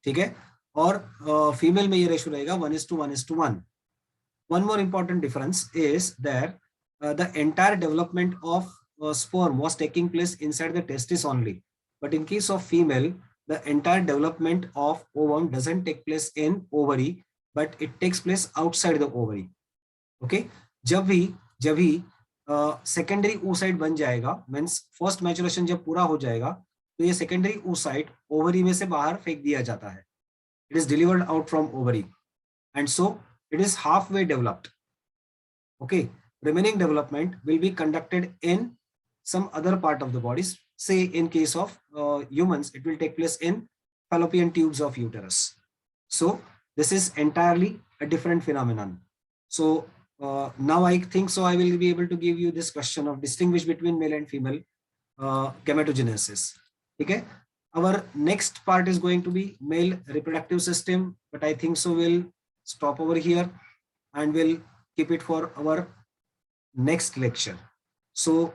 ठीक है. और फीमेल में ये रेशियो रहेगा 1:1:1. One more important difference is that the entire development of sperm was taking place inside the testis only. But in case of female, the entire development of ovum doesn't take place in ovary, but it takes place outside the ovary. Okay. जब भी secondary oocyte बन जाएगा, means first maturation जब पूरा हो जाएगा, तो ये सेकेंडरी oocyte ओवरी में से बाहर फेंक दिया जाता है. It is delivered out from ovary, and so it is halfway developed. Okay, remaining development will be conducted in some other part of the bodies. Say in case of humans, it will take place in fallopian tubes of uterus. So this is entirely a different phenomenon. So now I think so I will be able to give you this question of distinguish between male and female gametogenesis. Okay. Our next part is going to be male reproductive system, but I think so we'll stop over here and we'll keep it for our next lecture. So